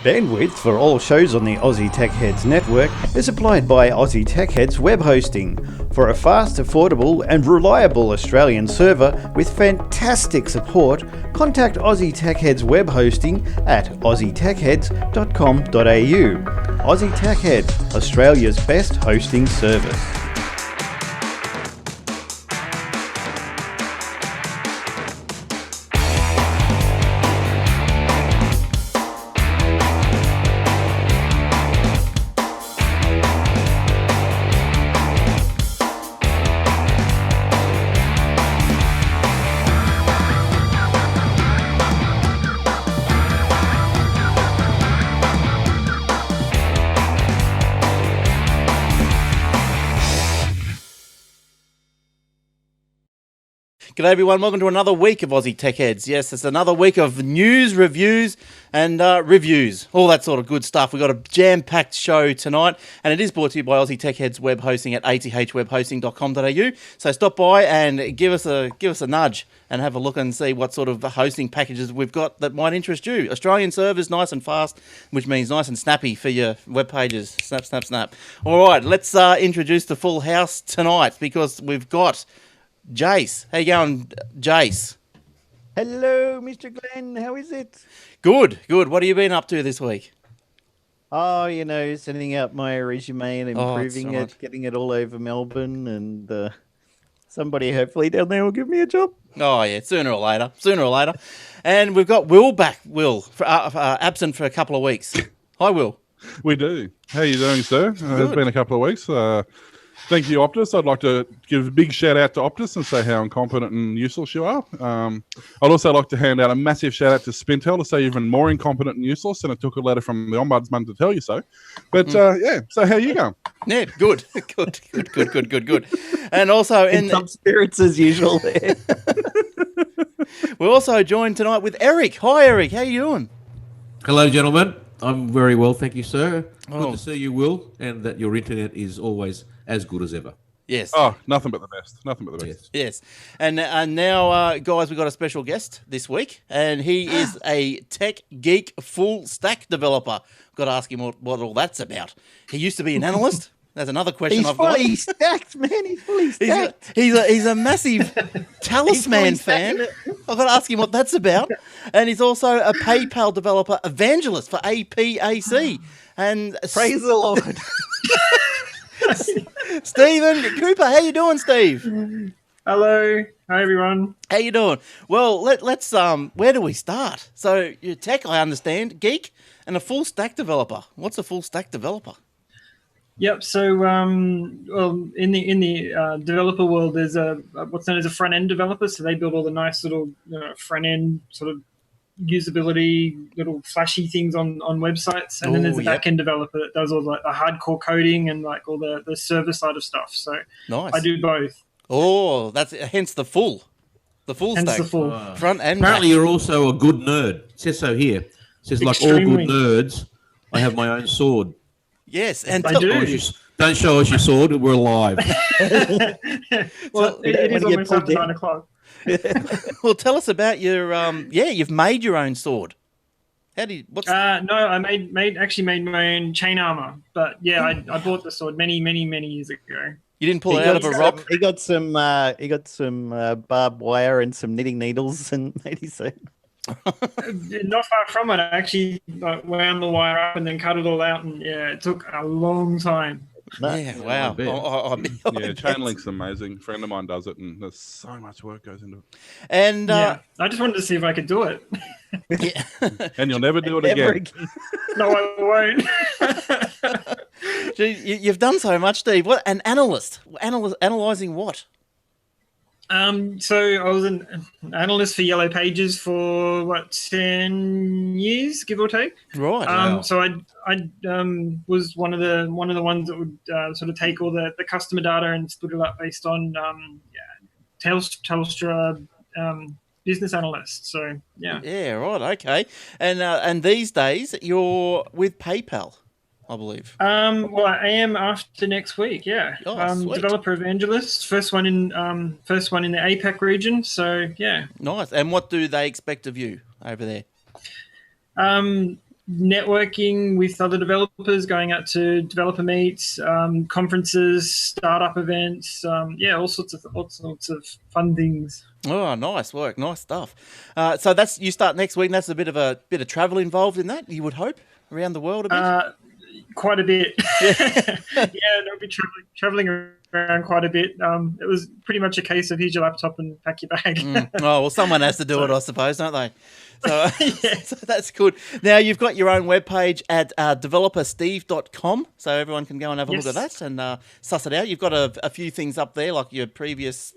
Bandwidth for all shows on the Aussie Tech Heads network is supplied by Aussie Tech Heads Web Hosting. For a fast, affordable and reliable Australian server with fantastic support, contact Aussie Tech Heads Web Hosting at aussietechheads.com.au. Aussie Tech Heads, Australia's best hosting service. G'day everyone, welcome to another week of Aussie Tech Heads. Yes, it's another week of news, reviews and reviews, all that sort of good stuff. We've got a jam-packed show tonight and it is brought to you by Aussie Tech Heads Web Hosting at athwebhosting.com.au. So stop by and give us a nudge and have a look and see what sort of hosting packages we've got that might interest you. Australian servers, nice and fast, which means nice and snappy for your web pages. Snap, snap, snap. All right, let's introduce the full house tonight because we've got Jace. How you going, Jace? Hello, Mr. Glenn. How is it? Good, good. What have you been up to this week? Oh, sending out my resume and improving it, getting it all over Melbourne, and somebody hopefully down there will give me a job. Oh, yeah, sooner or later. And we've got Will back, absent for a couple of weeks. Hi, Will. We do. How are you doing, sir? It's been a couple of weeks. Thank you, Optus. I'd like to give a big shout out to Optus and say how incompetent and useless you are. I'd also like to hand out a massive shout out to Spintel to say you're even more incompetent and useless, and it took a letter from the Ombudsman to tell you so. But yeah, so how are you going? Yeah, good. And also in some spirits as usual there. We're also joined tonight with Eric. Hi, Eric. How you doing? Hello, gentlemen. I'm very well, thank you, sir. Good to see you, Will, and that your internet is always as good as ever. Yes. Oh, nothing but the best. Yes. And now, guys, we've got a special guest this week, and he is a tech geek full stack developer. Got to ask him what all that's about. He used to be an analyst. That's another question I've got. He's fully stacked, man. He's fully stacked. He's a massive Talisman fan. I've got to ask him what that's about. And he's also a PayPal developer evangelist for APAC. And praise the Lord. Stephen Cooper, how you doing, Steve? Hello, hi everyone. How you doing? Well, let's where do we start? So you're tech, I understand, geek, and a full stack developer. What's a full stack developer? Yep. So, well, in the developer world, there's what's known as a front end developer. So they build all the nice little front end sort of usability, little flashy things on websites, and then there's a back end developer that does all like the hardcore coding and like all the server side of stuff. So nice. I do both. Oh, that's hence the full stack. The full front and apparently back. You're also a good nerd. It says so here. It says Extremely. Like all good nerds, I have my own sword. Yes, and I do. Don't show us your sword. We're alive. Well, it is almost after 9 o'clock. Well, tell us about your you've made your own sword. How do you? No, I made my own chain armor, but yeah, I bought the sword many years ago. You didn't pull it out of a rock. He got some barbed wire and some knitting needles and made his own. Not far from it. I actually wound the wire up and then cut it all out, and yeah, it took a long time. Yeah, wow. Chain link's amazing. A friend of mine does it, and there's so much work goes into it. And I just wanted to see if I could do it. Yeah. And you'll never do it again. No, I won't. You've done so much, Steve. What an analyst? Analyzing what? So I was an analyst for Yellow Pages for 10 years, give or take. Right. Wow. So I was one of the ones that would sort of take all the customer data and split it up based on Telstra business analyst. So yeah. Yeah. Right. Okay. And these days you're with PayPal, I believe. Well, I am after next week. Yeah. Oh, developer evangelist, first one in the APAC region. So yeah. Nice. And what do they expect of you over there? networking with other developers, going out to developer meets, conferences, startup events, all sorts of fun things. Oh, nice work, nice stuff. So that's you start next week. And that's a bit of travel involved in that. You would hope around the world a bit. Quite a bit. Yeah. They'll be traveling around quite a bit. It was pretty much a case of here's your laptop and pack your bag. Oh, well, someone has to do it, I suppose, don't they? So, so that's good. Now, you've got your own webpage at developersteve.com, so everyone can go and have a look at that and suss it out. You've got a few things up there, like your previous...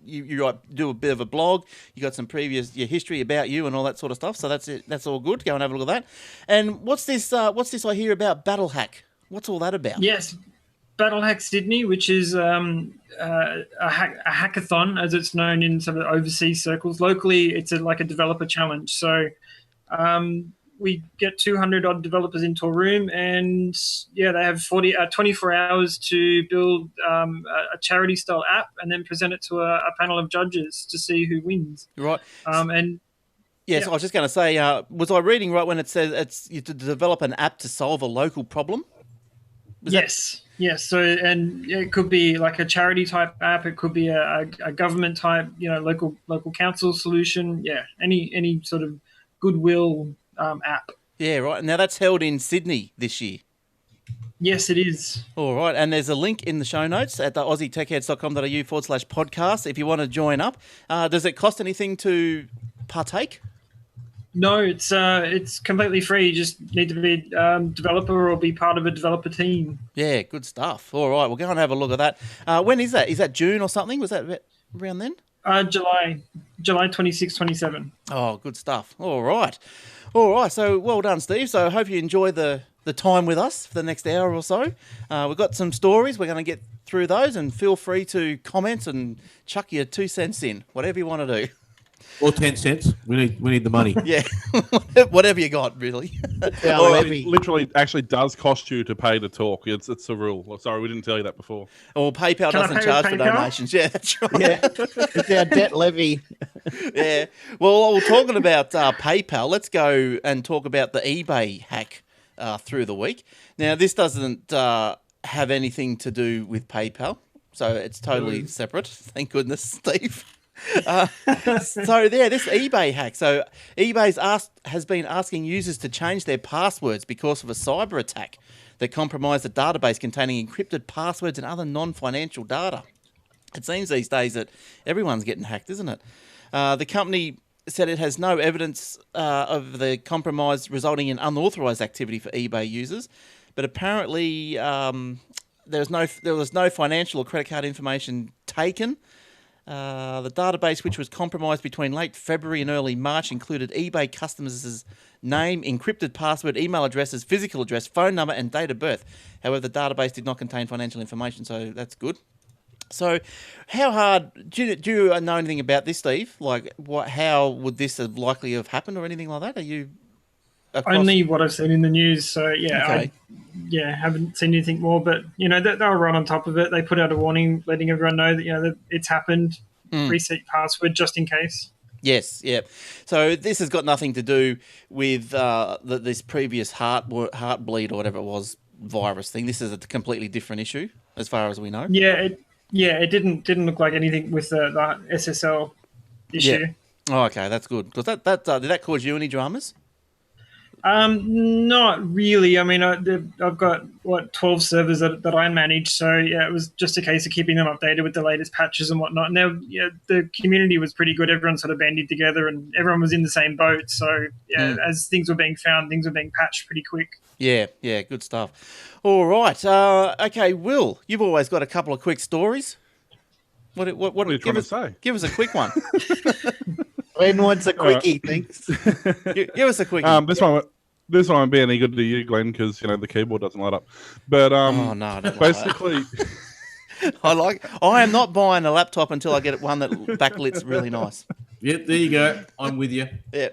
You do a bit of a blog. You got some your history about you and all that sort of stuff. So that's it. That's all good. Go and have a look at that. And what's this I hear about Battle Hack? What's all that about? Yes, Battle Hack Sydney, which is a hackathon, as it's known in some of the overseas circles. Locally, it's like a developer challenge. So we get 200 odd developers into a room, and they have 24 hours to build a charity style app, and then present it to a panel of judges to see who wins. Right. Yes, I was just going to say, was I reading right when it says it's you to develop an app to solve a local problem? Yes. So, and it could be like a charity type app. It could be a government type, local council solution. Yeah, any sort of goodwill app. Yeah, right. Now that's held in Sydney this year. Yes, it is. All right, and there's a link in the show notes at the aussietechheads.com.au/podcast if you want to join up. Does it cost anything to partake? No, it's completely free. You just need to be a developer or be part of a developer team. Yeah, good stuff. All right, we'll go and have a look at that. When is that? Is that June or something? Was that around then? July 26, 27. Oh, good stuff. All right. So well done, Steve. So I hope you enjoy the time with us for the next hour or so. We've got some stories. We're going to get through those, and feel free to comment and chuck your 2 cents in, whatever you want to do. Or 10 cents. We need the money. Yeah, whatever you got, really. It literally actually does cost you to pay to talk. It's a rule. Sorry, we didn't tell you that before. Or PayPal doesn't charge for donations. Yeah, that's right. Yeah, it's our debt levy. Yeah. Well, we're talking about PayPal. Let's go and talk about the eBay hack through the week. Now, this doesn't have anything to do with PayPal, so it's totally separate. Thank goodness, Steve. This eBay hack. So eBay has been asking users to change their passwords because of a cyber attack that compromised a database containing encrypted passwords and other non-financial data. It seems these days that everyone's getting hacked, isn't it? The company said it has no evidence of the compromise resulting in unauthorized activity for eBay users, but apparently there was no financial or credit card information taken. The database, which was compromised between late February and early March, included eBay customers' name, encrypted password, email addresses, physical address, phone number, and date of birth. However, the database did not contain financial information, so that's good. So, how hard do you know anything about this, Steve? Like, how would this have likely have happened, or anything like that? Are you only what I've seen in the news? So okay. I haven't seen anything more. But they were right on top of it. They put out a warning, letting everyone know that that it's happened. Reset password just in case. Yes, yeah. So this has got nothing to do with this previous heartbleed or whatever it was virus thing. This is a completely different issue, as far as we know. It didn't look like anything with the SSL issue. Yeah. Oh, okay, that's good. Because did that cause you any dramas? Not really. I mean, I've got 12 servers that I manage, so it was just a case of keeping them updated with the latest patches and whatnot. Now, the community was pretty good. Everyone sort of banded together, and everyone was in the same boat. So, as things were being found, things were being patched pretty quick. Yeah, good stuff. All right. Okay, Will, you've always got a couple of quick stories. What are you trying to say? Give us a quick one. Glenn wants a quickie, thanks. Give us a quickie. This one won't be any good to you, Glenn, because the keyboard doesn't light up. But oh no, I don't basically, I am not buying a laptop until I get one that backlight's really nice. Yep, there you go. I'm with you. Yeah.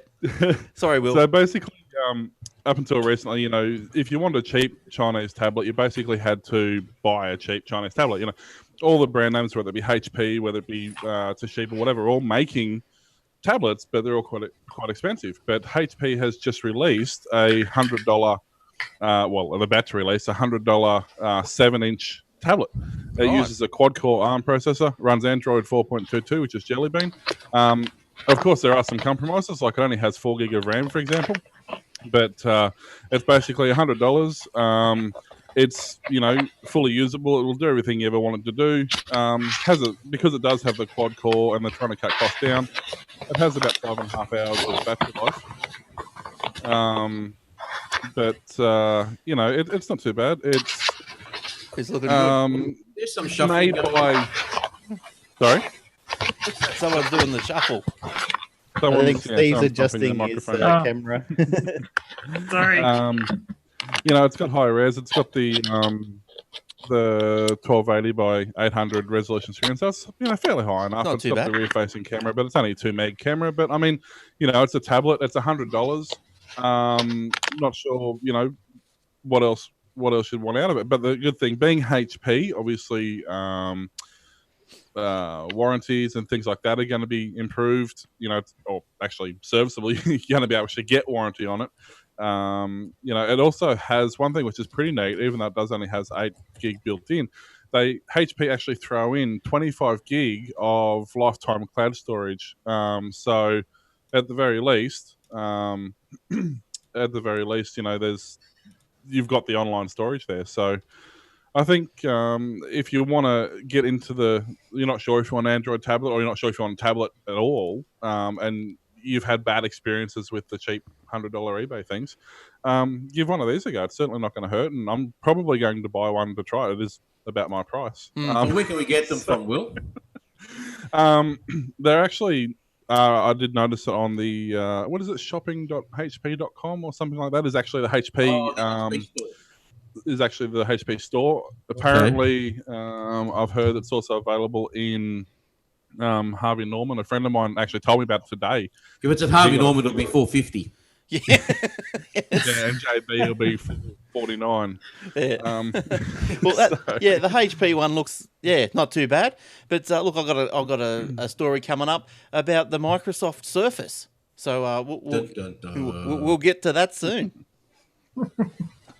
Sorry, Will. So basically, up until recently, if you wanted a cheap Chinese tablet, you basically had to buy a cheap Chinese tablet. All the brand names, whether it be HP, whether it be Toshiba, whatever, all making tablets, but they're all quite expensive. But HP has just released a $100, they're about to release a $100 7-inch tablet. It uses a quad-core ARM processor, runs Android 4.22, which is Jelly Bean. Of course, there are some compromises, like it only has 4 gig of RAM, for example. But it's basically $100. It's fully usable. It will do everything you ever want it to do. Because it does have the quad core and they're trying to cut costs down. It has about 5.5 hours of battery life. It's not too bad. It's looking good. There's some shuffling made by. Sorry, Someone's doing the shuffle. I think Steve's adjusting his camera. Sorry. It's got high res. It's got the 1280 by 800 resolution screen, so it's fairly high enough. Not it's too got bad. the rear-facing camera, but it's only a 2 meg camera. But I mean, it's a tablet. It's $100. Not sure, what else you'd want out of it. But the good thing, being HP, obviously, warranties and things like that are going to be improved. Or actually serviceable. You're going to be able to get warranty on it. It also has one thing which is pretty neat, even though it does only has 8 gig built in. HP actually throw in 25 gig of lifetime cloud storage. So at the very least, you've got the online storage there. So I think if you want to get into you're not sure if you want an Android tablet or you're not sure if you want a tablet at all, and you've had bad experiences with the cheap $100 eBay things, give one of these a go. It's certainly not going to hurt, and I'm probably going to buy one to try. It is about my price. Where can we get them from, Will? They're actually, I did notice it on the, what is it, shopping.hp.com or something like that is actually the HP, is actually the HP store. Apparently, I've heard it's also available in Harvey Norman. A friend of mine actually told me about it today. If it's at Harvey Norman, it'll be $4.50. Yeah. Yeah, and JB will be 49. Yeah. The HP one looks not too bad. But look, I've got a story coming up about the Microsoft Surface. So we'll get to that soon.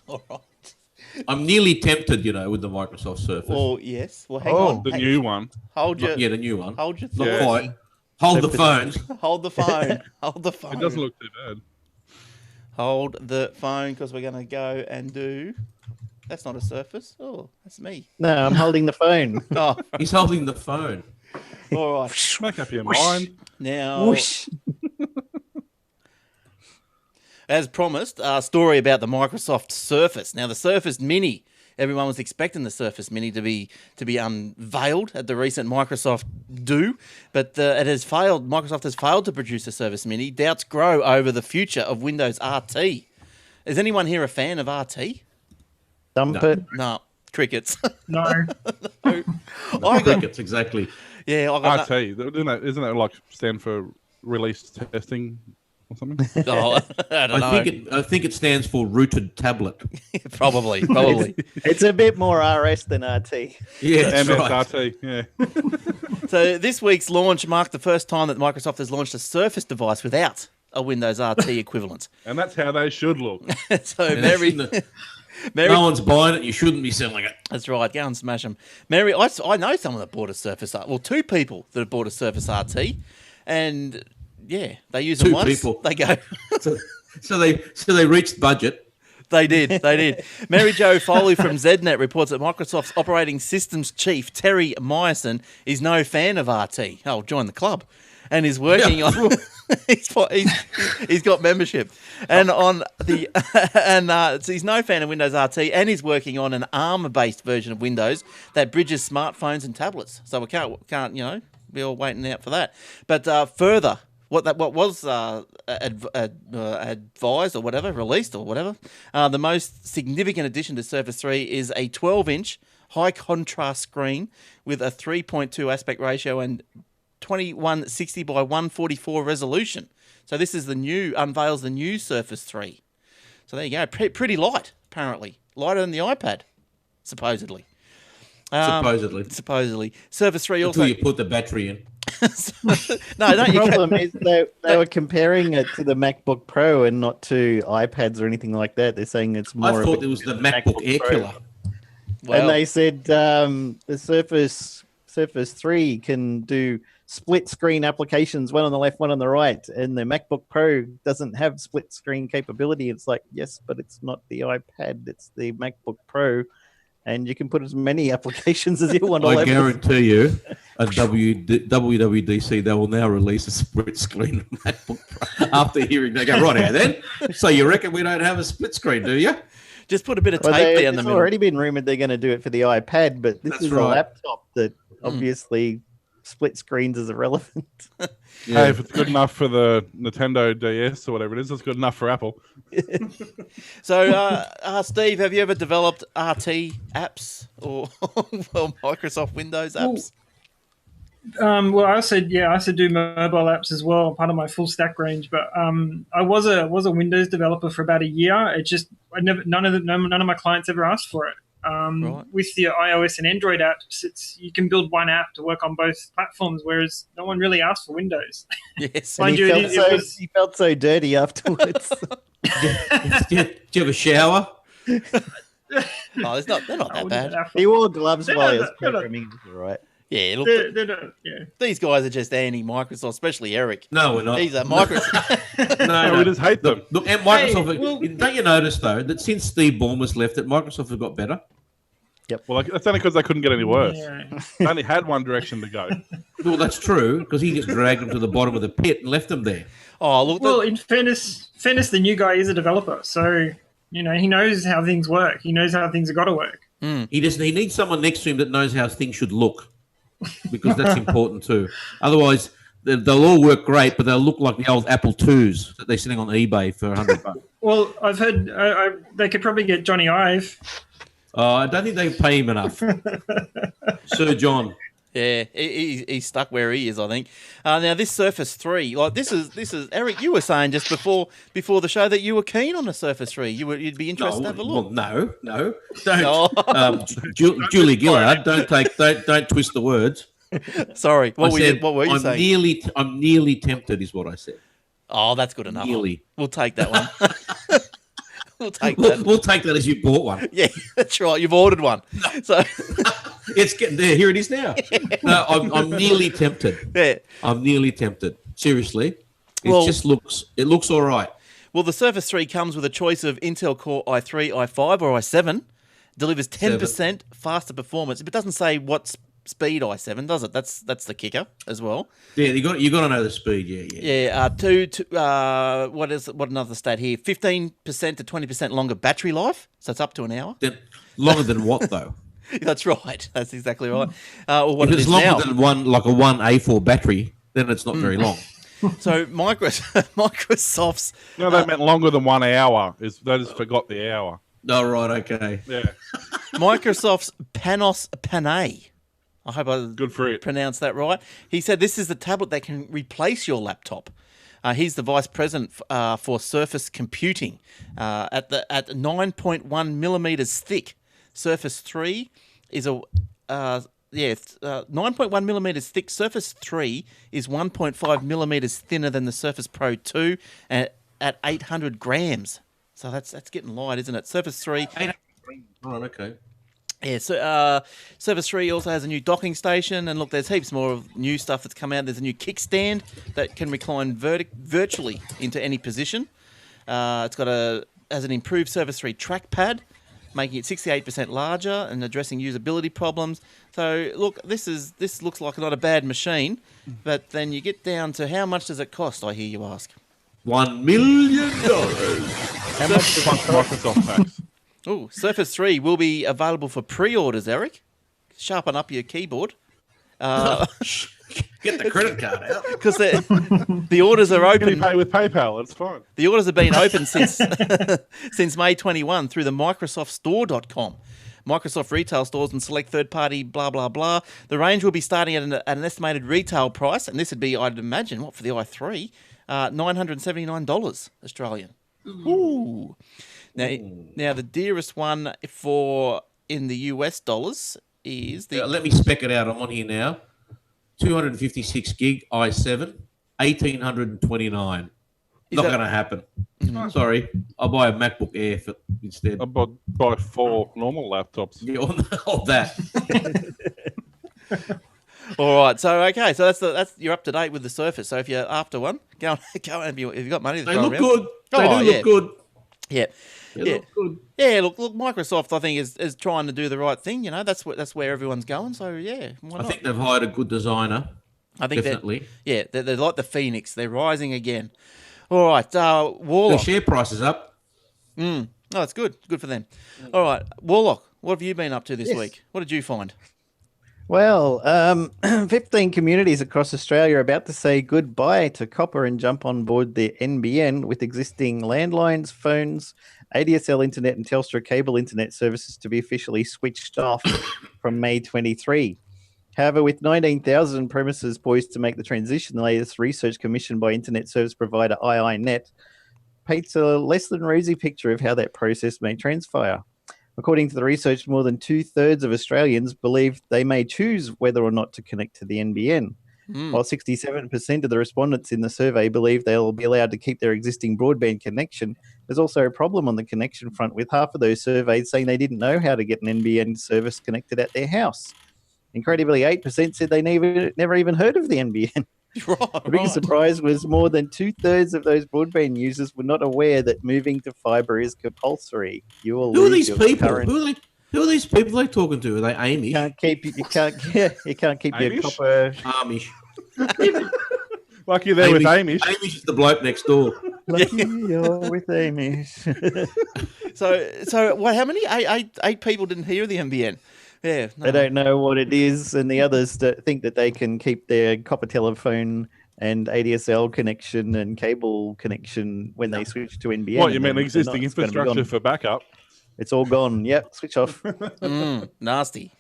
All right. I'm nearly tempted, with the Microsoft Surface. Oh yes. Well, hang on. The new one. The new one. Hold your Not thoughts. quite. Hold the phone. Hold the phone. Hold the phone. It doesn't look too bad. Hold the phone because we're going to go and do. That's not a Surface. Oh, that's me. No, I'm holding the phone. Oh, He's holding the phone. all right. Make up your mind. Now, Whoosh. as promised, a story about the Microsoft Surface. Now, the Surface Mini. Everyone was expecting the Surface Mini to be unveiled at the recent Microsoft Do, but it has failed. Microsoft has failed to produce a Surface Mini. Doubts grow over the future of Windows RT. Is anyone here a fan of RT? Dump it. No, crickets. No. Crickets, exactly. Yeah, I got RT, isn't that like stand for release testing or something? Oh, I don't know. I think it stands for rooted tablet. Probably. It's a bit more RS than RT. Yeah, that's right. MSRT, yeah. So this week's launch marked the first time that Microsoft has launched a Surface device without a Windows RT equivalent. And that's how they should look. So And Mary, no one's buying it. You shouldn't be selling it. that's right. Go and smash them. Mary, I know someone that bought a Surface RT. Well, 2 people that have bought a Surface RT, and yeah, they use it 2 once. people. They go. So they reached budget. They did. Mary Jo Foley from ZNet reports that Microsoft's operating systems chief, Terry Myerson, is no fan of RT. Oh, join the club. And is working on... he's got membership. And so he's no fan of Windows RT, and he's working on an ARM-based version of Windows that bridges smartphones and tablets. So we can't be all waiting out for that. But further... What was advised or whatever, released or whatever, the most significant addition to Surface 3 is a 12-inch high-contrast screen with a 3.2 aspect ratio and 2160 by 144 resolution. So this is unveils the new Surface 3. So there you go. Pretty light, apparently. Lighter than the iPad, supposedly. Supposedly. Surface 3 also... Until you put the battery in. No, don't The you? problem is they were comparing it to the MacBook Pro and not to iPads or anything like that. They're saying it's more. I thought it was the MacBook Air Pro. killer. Well, And they said the Surface 3 can do split screen applications, one on the left, one on the right, and the MacBook Pro doesn't have split screen capability. It's like, yes, but it's not the iPad, it's the MacBook Pro, and you can put as many applications as you want. I guarantee you, at WWDC, they will now release a split screen MacBook Pro. After hearing, they go, right now then. So you reckon we don't have a split screen, do you? just put a bit of tape down the It's middle. already been rumored they're going to do it for the iPad, but this That's is right. a laptop that obviously split screens is irrelevant. Hey, if it's good enough for the Nintendo DS or whatever it is, it's good enough for Apple. So, Steve, have you ever developed RT apps or well, Microsoft Windows apps? Well, I also do mobile apps as well, part of my full stack range. But I was a Windows developer for about a year. It just none of my clients ever asked for it. Right. With the iOS and Android apps, you can build one app to work on both platforms, whereas no one really asked for Windows. Yes. Mind you, He felt so dirty afterwards. Do you have a shower? Oh, they're not that bad. He wore gloves They're while he not- was they're not- programming. It was all right. Yeah, look, They're not, yeah. these guys are just anti-Microsoft, especially Eric. No, we're not. He's a Microsoft. No, we just hate them. Look, and Microsoft. Hey, well- don't you notice though that since Steve Ballmer's left, that Microsoft have got better? Well, that's only because they couldn't get any worse. Yeah. They only had one direction to go. Well, that's true because he just dragged them to the bottom of the pit and left them there. Oh, look, Well, in fairness, the new guy is a developer, so he knows how things work. He knows how things have got to work. He needs someone next to him that knows how things should look, because that's important too. Otherwise, they'll all work great, but they'll look like the old Apple IIs that they're selling on eBay for $100. Well, I've heard they could probably get Johnny Ive. I don't think they pay him enough. Sir John. yeah, he's stuck where he is, I think. Now this Surface 3, like this is Eric. You were saying just before the show that you were keen on a Surface 3. You'd be interested to have a look. Well, no, don't. Julie Gillard, don't twist the words. Sorry, what I were you saying? I'm nearly tempted, is what I said. Oh, that's good enough. Nearly. We'll take that one. We'll take that. We'll take that as you bought one. Yeah, that's right. You've ordered one. So It's getting there. Here it is now. No, I'm nearly tempted. yeah. I'm nearly tempted. Seriously, Well- it looks all right. Well, the Surface 3 comes with a choice of Intel Core i3, i5, or i7. Delivers 10% faster performance. But it doesn't say what speed i7, does it? That's the kicker as well. Yeah, you got to know the speed. Yeah. Yeah, what another stat here? 15% to 20% longer battery life. So it's up to an hour. Then, longer than what though? That's right. That's exactly right. Or what If it it's is longer now. than one A4 battery, then it's not very long. So Microsoft's No, they meant longer than 1 hour. They just forgot the hour. Oh, right, okay. Yeah, Microsoft's Panos Panay. I hope I good for it. pronounced that right. He said this is the tablet that can replace your laptop. He's the vice president for Surface Computing at 9.1 millimeters thick. Surface 3 is 9.1 millimeters thick. Surface 3 is 1.5 millimeters thinner than the Surface Pro 2 at 800 grams. So that's getting light, isn't it? Surface 3. Right, okay. Yeah, so Surface 3 also has a new docking station, and look, there's heaps more of new stuff that's come out. There's a new kickstand that can recline virtually into any position. It's has an improved Surface 3 trackpad, making it 68% larger and addressing usability problems. So look, this looks like not a bad machine, but then you get down to how much does it cost? I hear you ask. $1 million. How much does Microsoft tax? Oh, Surface 3 will be available for pre-orders, Eric. Sharpen up your keyboard. Get the credit card out. Because the orders are Can you open. pay with PayPal? It's fine. The orders have been open since May 21 through the MicrosoftStore.com. Microsoft retail stores and select third-party blah, blah, blah. The range will be starting at an estimated retail price, and this would be, I'd imagine, what, for the i3? $979 Australian. Ooh. Now, the dearest one in the US dollars is the... Let me spec it out. I'm on here now. 256 gig i7, 1829. Not that- going to happen. Sorry, I'll buy a MacBook Air instead. I buy 4 normal laptops. Yeah, on that. All right. So that's you're up to date with the Surface. So if you're after one, go and if you've got money to They throw look around. good. They Oh, do yeah. look good. Yeah. They Yeah. look good. Yeah, look, Microsoft, I think, is trying to do the right thing. You know, that's where everyone's going. So yeah, why I not? think they've hired a good designer. I think Definitely. they're like the Phoenix. They're rising again. All right, The Warlock. share price is up. Oh, it's good. Good for them. All right, Warlock. What have you been up to this Yes. week? What did you find? Well, 15 communities across Australia are about to say goodbye to copper and jump on board the NBN with existing landlines, phones, ADSL internet and Telstra cable internet services to be officially switched off from May 23. However, with 19,000 premises poised to make the transition, the latest research commissioned by internet service provider IINet paints a less than rosy picture of how that process may transpire. According to the research, more than 2/3 of Australians believe they may choose whether or not to connect to the NBN, while 67% of the respondents in the survey believe they will be allowed to keep their existing broadband connection. There's also a problem on the connection front, with half of those surveyed saying they didn't know how to get an NBN service connected at their house. Incredibly, 8% said they never even heard of the NBN. The biggest surprise was more than 2/3 of those broadband users were not aware that moving to fibre is compulsory. You will Who are lose these your people? current- Who are these people they talking to? Are they Amish? you can't keep your Amish? copper. Amish. Lucky there with Amish. Amish is the bloke next door. Lucky you're with Amish. So what? How many? Eight people didn't hear the NBN. Yeah, no. They don't know what it is, and the others think that they can keep their copper telephone and ADSL connection and cable connection when they switch to NBN. What, you and mean then existing it's gonna be infrastructure gone. for backup? It's all gone. Yep, switch off. Nasty.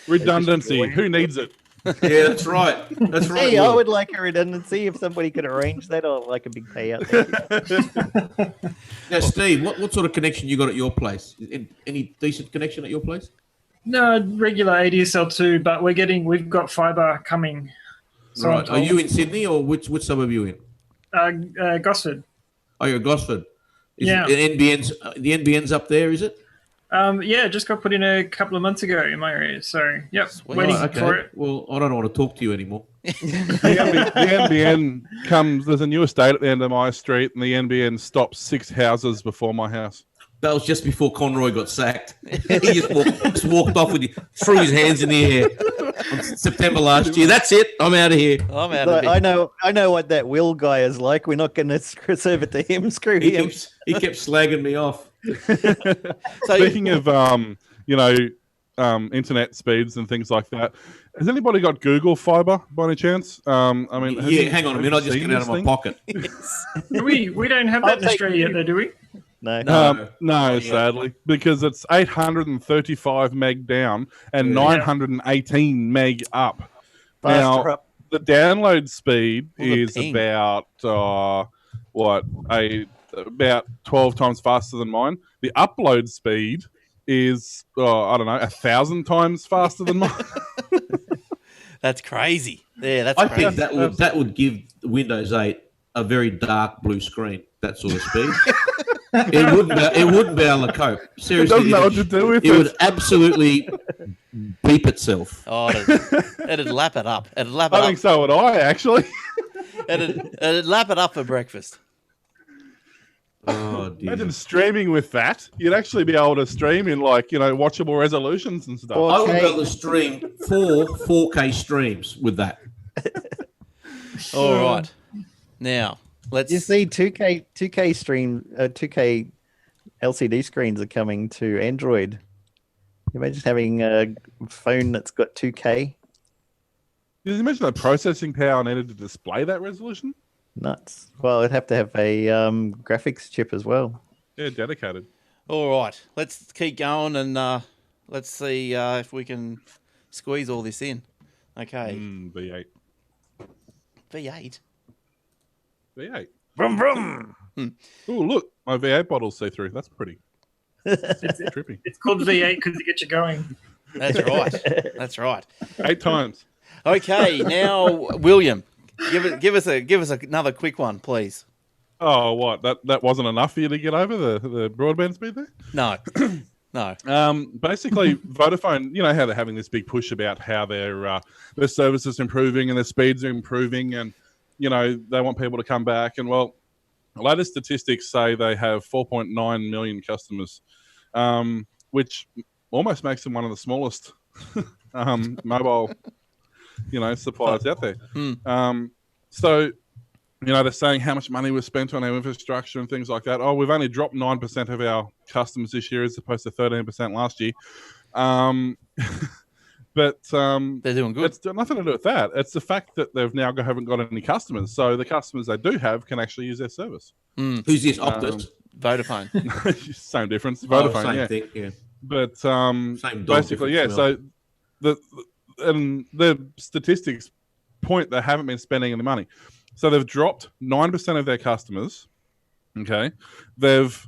Redundancy. Who needs it? Yeah, that's right. That's right. Hey, I Will. would like a redundancy if somebody could arrange that, or like a big payout. Thank you. Now, Steve, what sort of connection you got at your place? Any decent connection at your place? No, regular ADSL2, but we've got fibre coming. So Right. Are you in Sydney or which suburb are you in? Gosford? Oh, you're Gosford. Is Yeah. the NBN's up there, is it? Yeah, just got put in a couple of months ago in my area. So, yep, waiting Right, okay. for it. Well, I don't want to talk to you anymore. The NBN comes, there's a new estate at the end of my street, and the NBN stops 6 houses before my house. That was just before Conroy got sacked. He just walked off threw his hands in the air on September last year. That's it. I'm out of here. I'm out Like, of I know what that Will guy is like. We're not going to serve it to him. Screw He him. kept slagging me off. So Speaking of, internet speeds and things like that, has anybody got Google Fiber by any chance? I mean, have Yeah, you- hang on a have minute. you I'll just seen get out this of my thing? pocket. We don't have I'll that in take Australia you. yet, though, do we? No. No, sadly, because it's 835 meg down and 918 meg up. Faster Now, up. the download speed Well, the is ping. about about 12 times faster than mine. The upload speed is I don't know, 1,000 times faster than mine. that's crazy. Yeah, that's I crazy. think that would give Windows 8 a very dark blue screen. That sort of speed. It wouldn't be able to cope. Seriously, doesn't know what to do with it it. would absolutely beep itself. Oh, it'd lap it up. It'd lap it I up. think so would I, actually. It'd lap it up for breakfast. Oh dear. Imagine streaming with that. You'd actually be able to stream in watchable resolutions and stuff. I would be Okay. able to stream 4K streams with that. All right. Now, let's You see, 2K stream, 2K LCD screens are coming to Android. Can you imagine having a phone that's got 2K? Did you imagine the processing power needed to display that resolution? Nuts. Well, it'd have to have a graphics chip as well. Yeah, dedicated. All right. Let's keep going and let's see if we can squeeze all this in. Okay. V8. V8. V8. Vroom, vroom. Oh, look, my V8 bottles see through. That's pretty. Trippy. It's called V8 because it gets you going. That's right. That's right. 8 times. Okay, now William, give us another quick one, please. Oh, what? That wasn't enough for you to get over the broadband speed there? No, no. Basically, Vodafone, you know how they're having this big push about how their service is improving and their speeds are improving, and you know they want people to come back. And well, the latest statistics say they have 4.9 million customers, which almost makes them one of the smallest mobile, suppliers out there. So. You know, they're saying how much money was spent on our infrastructure and things like that. Oh, we've only dropped 9% of our customers this year as opposed to 13% last year. But they're doing good. It's nothing to do with that. It's the fact that they've now haven't got any customers. So the customers they do have can actually use their service. Who's this? Optus? Vodafone. Same difference. Vodafone, same thing, yeah. But Same basically, yeah. So the statistics point they haven't been spending any money. So they've dropped 9% of their customers. Okay, they've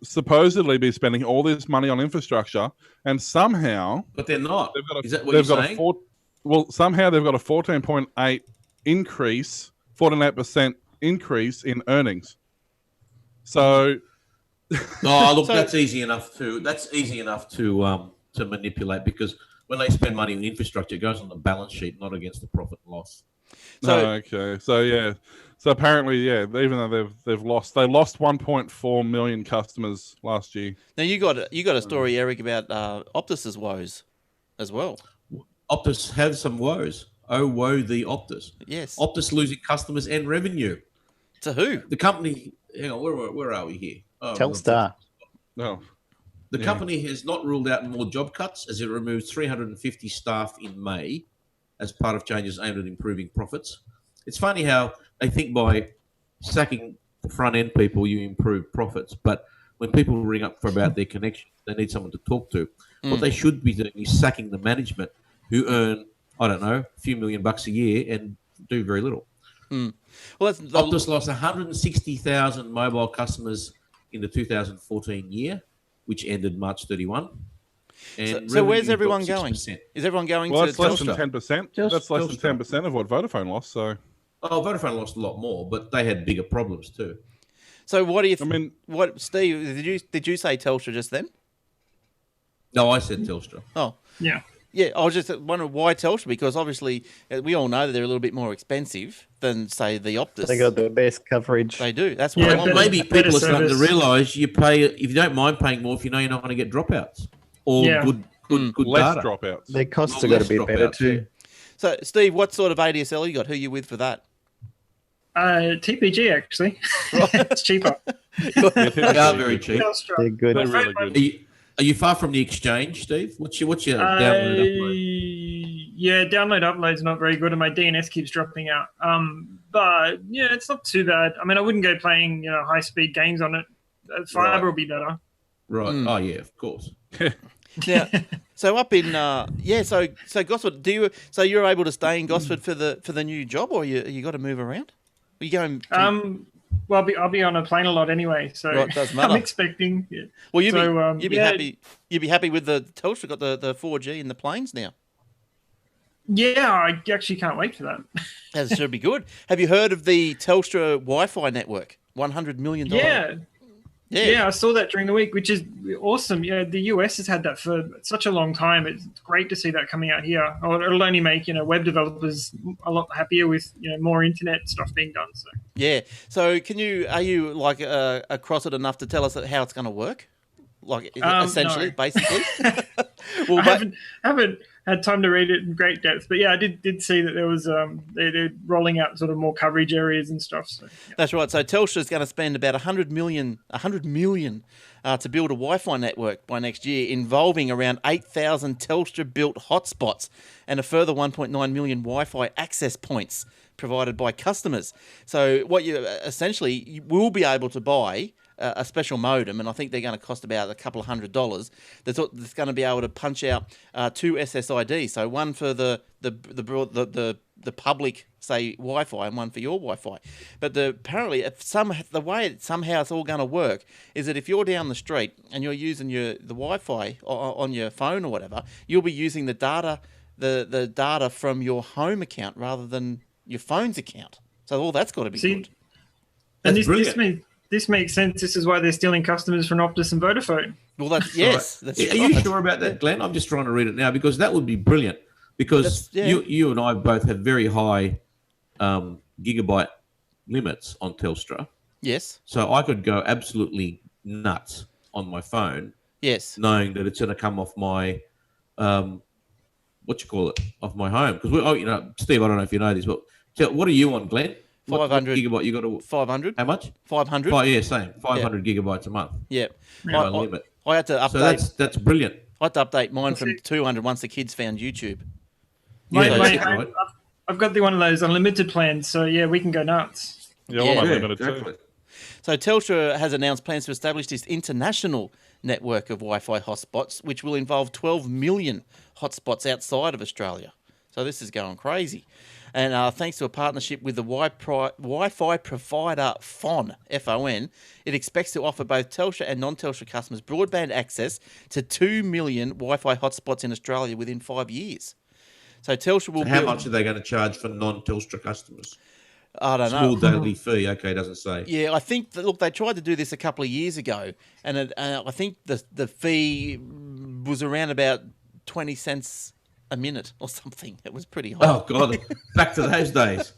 supposedly been spending all this money on infrastructure, and somehow, but they're not. Is that what they've you're got saying? Somehow they've got a 14.8 increase, 14.8% increase in earnings. So, look, that's easy enough to manipulate because when they spend money on infrastructure, it goes on the balance sheet, not against the profit and loss. Okay. So yeah. So apparently, yeah, even though they lost 1.4 million customers last year. Now you got a story, Eric, about Optus's woes as well. Optus have some woes. Oh, woe the Optus. Yes. Optus losing customers and revenue. To who? The company. Hang on, where are we here? Telstar. No. The company has not ruled out more job cuts as it removed 350 staff in May as part of changes aimed at improving profits. It's funny how they think by sacking front-end people, you improve profits. But when people ring up about their connection, they need someone to talk to. What they should be doing is sacking the management who earn, I don't know, a few $1 million a year and do very little. Well, Optus lost 160,000 mobile customers in the 2014 year, which ended March 31. And so where's everyone going? Is everyone going to that's less Telstra? than 10%. That's less than 10% of what Vodafone lost. So, Vodafone lost a lot more, but they had bigger problems too. So what do you? What, Steve? Did you say Telstra just then? No, I said Telstra. Oh, Yeah. yeah. I was just wondering why Telstra, because obviously we all know that they're a little bit more expensive than say the Optus. They got the best coverage. They do. That's why. Yeah, Well, maybe better people are starting to service. realise you pay if you don't mind paying more if you know you're not going to get dropouts or good less data. dropouts. Their costs Well, have got to less be better dropouts, too. So, Steve, what sort of ADSL you got? Who are you with for that? TPG actually. It's cheaper. They are very cheap. Telstra. They're good. They're really good. Are you far from the exchange, Steve? What's your download upload? Yeah, download upload's not very good, and my DNS keeps dropping out. But yeah, it's not too bad. I mean, I wouldn't go playing high speed games on it. Fiber will be better. Right. Oh yeah, of course. Now, so up in so Gosford, so you're able to stay in Gosford for the new job, or you got to move around? Are you going? Well, I'll be on a plane a lot anyway, so Right, doesn't matter. I'm expecting. Yeah. Well, you'd be yeah, happy. You'd be happy with the Telstra got the 4G in the planes now. Yeah, I actually can't wait for that. That should be good. Have you heard of the Telstra Wi-Fi network? $100 million. Yeah, I saw that during the week, which is awesome. Yeah, the US has had that for such a long time. It's great to see that coming out here. It'll only make web developers a lot happier with more internet stuff being done. So Yeah. So are you like across it enough to tell us how it's going to work? Like essentially, no. basically. I haven't had time to read it in great depth, but yeah, I did see that there was they're rolling out sort of more coverage areas and stuff. So, yeah. That's right. So Telstra is going to spend about $100 million to build a Wi-Fi network by next year, involving around 8,000 Telstra-built hotspots and a further 1.9 million Wi-Fi access points provided by customers. So what you will be able to buy a special modem, and I think they're going to cost about a couple of $100. That's going to be able to punch out two SSIDs, so one for the public, say, Wi-Fi, and one for your Wi-Fi. But apparently, the way somehow it's all going to work is that if you're down the street and you're using the Wi-Fi on your phone or whatever, you'll be using the data the data from your home account rather than your phone's account. So all that's got to be good. And That's brilliant. this makes sense. This is why they're stealing customers from Optus and Vodafone. Well, that's yes. Right. That's Are you sure about that, Glenn? I'm just trying to read it now because that would be brilliant. Because you and I both have very high gigabyte limits on Telstra. Yes. So I could go absolutely nuts on my phone. Yes. Knowing that it's going to come off my, off my home. Because, Steve, I don't know if you know this, but what are you on, Glenn? 500 what gigabyte you got to 500. How much? 500. Yeah, same. 500 gigabytes a month. Yeah. My limit. I had to update. So that's brilliant. I had to update mine from 200 once the kids found YouTube. I've got one of those unlimited plans, so yeah, we can go nuts. Yeah, well, unlimited too. So Telstra has announced plans to establish this international network of Wi-Fi hotspots, which will involve 12 million hotspots outside of Australia. So this is going crazy. And thanks to a partnership with the Wi-Fi provider FON, F-O-N, it expects to offer both Telstra and non-Telstra customers broadband access to 2 million Wi-Fi hotspots in Australia within 5 years. So Telstra will how much are they going to charge for non-Telstra customers? I don't know. Small daily fee. Okay, doesn't say. Yeah, I think they tried to do this a couple of years ago, and I think the fee was around about 20 cents a minute or something. It was pretty high. Oh God, back to those days.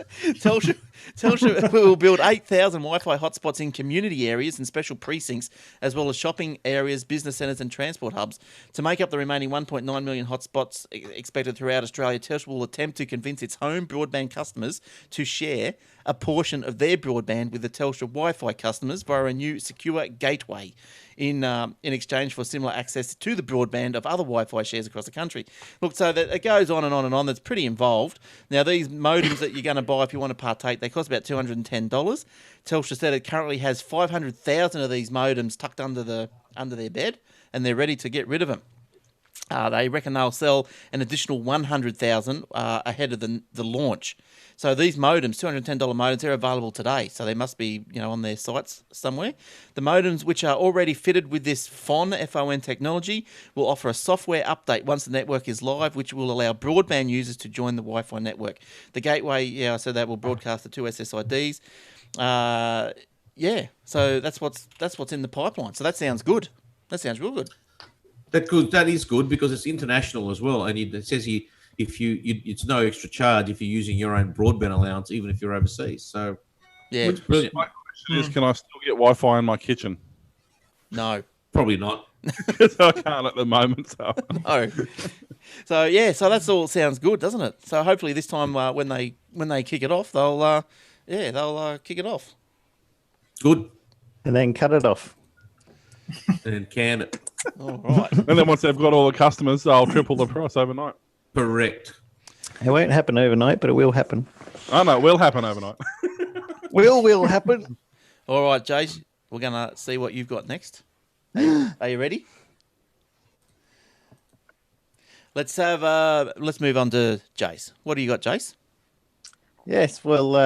Telstra will build 8,000 Wi-Fi hotspots in community areas and special precincts, as well as shopping areas, business centres and transport hubs. To make up the remaining 1.9 million hotspots expected throughout Australia, Telstra will attempt to convince its home broadband customers to share a portion of their broadband with the Telstra Wi-Fi customers via a new secure gateway in exchange for similar access to the broadband of other Wi-Fi shares across the country. Look, so that it goes on and on and on. That's pretty involved. Now, these modems that you're going to buy if you want to partake, they cost about $210. Telstra said it currently has 500,000 of these modems tucked under their bed, and they're ready to get rid of them. They reckon they'll sell an additional 100,000 ahead of the launch. So these modems, $210 modems, they're available today. So they must be, on their sites somewhere. The modems, which are already fitted with this FON, F-O-N technology, will offer a software update once the network is live, which will allow broadband users to join the Wi-Fi network. The gateway, I said that will broadcast the two SSIDs. So that's what's in the pipeline. So that sounds good. That sounds real good. That is good because it's international as well, and it says here it's no extra charge if you're using your own broadband allowance, even if you're overseas. So yeah, it's brilliant. My question is, can I still get Wi-Fi in my kitchen? No, probably not. Because I can't at the moment. So. No. So that's all sounds good, doesn't it? So hopefully this time when they kick it off, they'll kick it off. Good. And then cut it off. And can it. All right. And then once they've got all the customers, they'll triple the price overnight. Correct. It won't happen overnight, but it will happen. Oh, no, it will happen overnight. will happen. All right, Jace, we're going to see what you've got next. Are you ready? Let's move on to Jace. What do you got, Jace? Yes, well,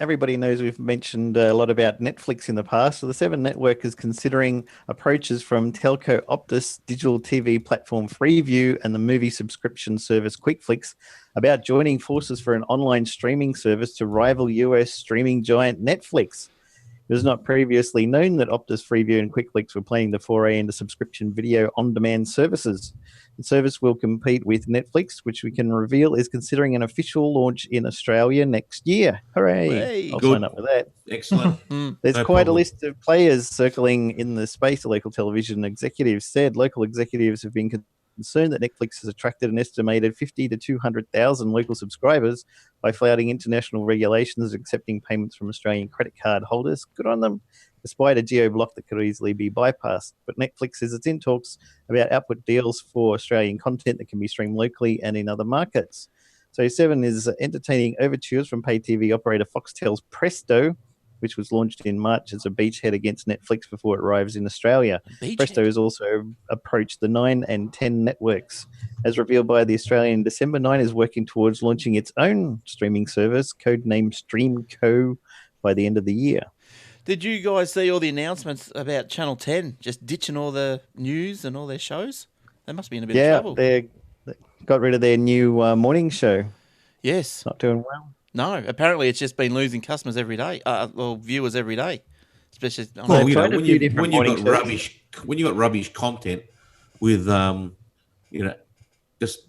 everybody knows we've mentioned a lot about Netflix in the past. So the Seven Network is considering approaches from telco Optus, digital TV platform Freeview, and the movie subscription service QuickFlix about joining forces for an online streaming service to rival US streaming giant Netflix. It was not previously known that Optus, Freeview, and QuickFlix were planning to foray into subscription video on-demand services. The service will compete with Netflix, which we can reveal is considering an official launch in Australia next year. Hooray! Hey, I'll good. sign up for that. Excellent. There's No quite problem. a list of players circling in the space, the local television executives said. Local executives have been concerned that Netflix has attracted an estimated 50 to 200,000 local subscribers by flouting international regulations, accepting payments from Australian credit card holders. Good on them, despite a geo-block that could easily be bypassed. But Netflix says it's in talks about output deals for Australian content that can be streamed locally and in other markets. So Seven is entertaining overtures from pay TV operator Foxtel's Presto, which was launched in March as a beachhead against Netflix before it arrives in Australia. Presto has also approached the 9 and 10 networks. As revealed by the Australian in December, 9 is working towards launching its own streaming service, codenamed StreamCo, by the end of the year. Did you guys see all the announcements about Channel 10 just ditching all the news and all their shows? They must be in a bit of trouble. Yeah, got rid of their new morning show. Yes. Not doing well. No. Apparently, it's just been losing customers every day. Well, viewers every day, especially. Well, They've tried a few different when you've morning got shows. rubbish content with just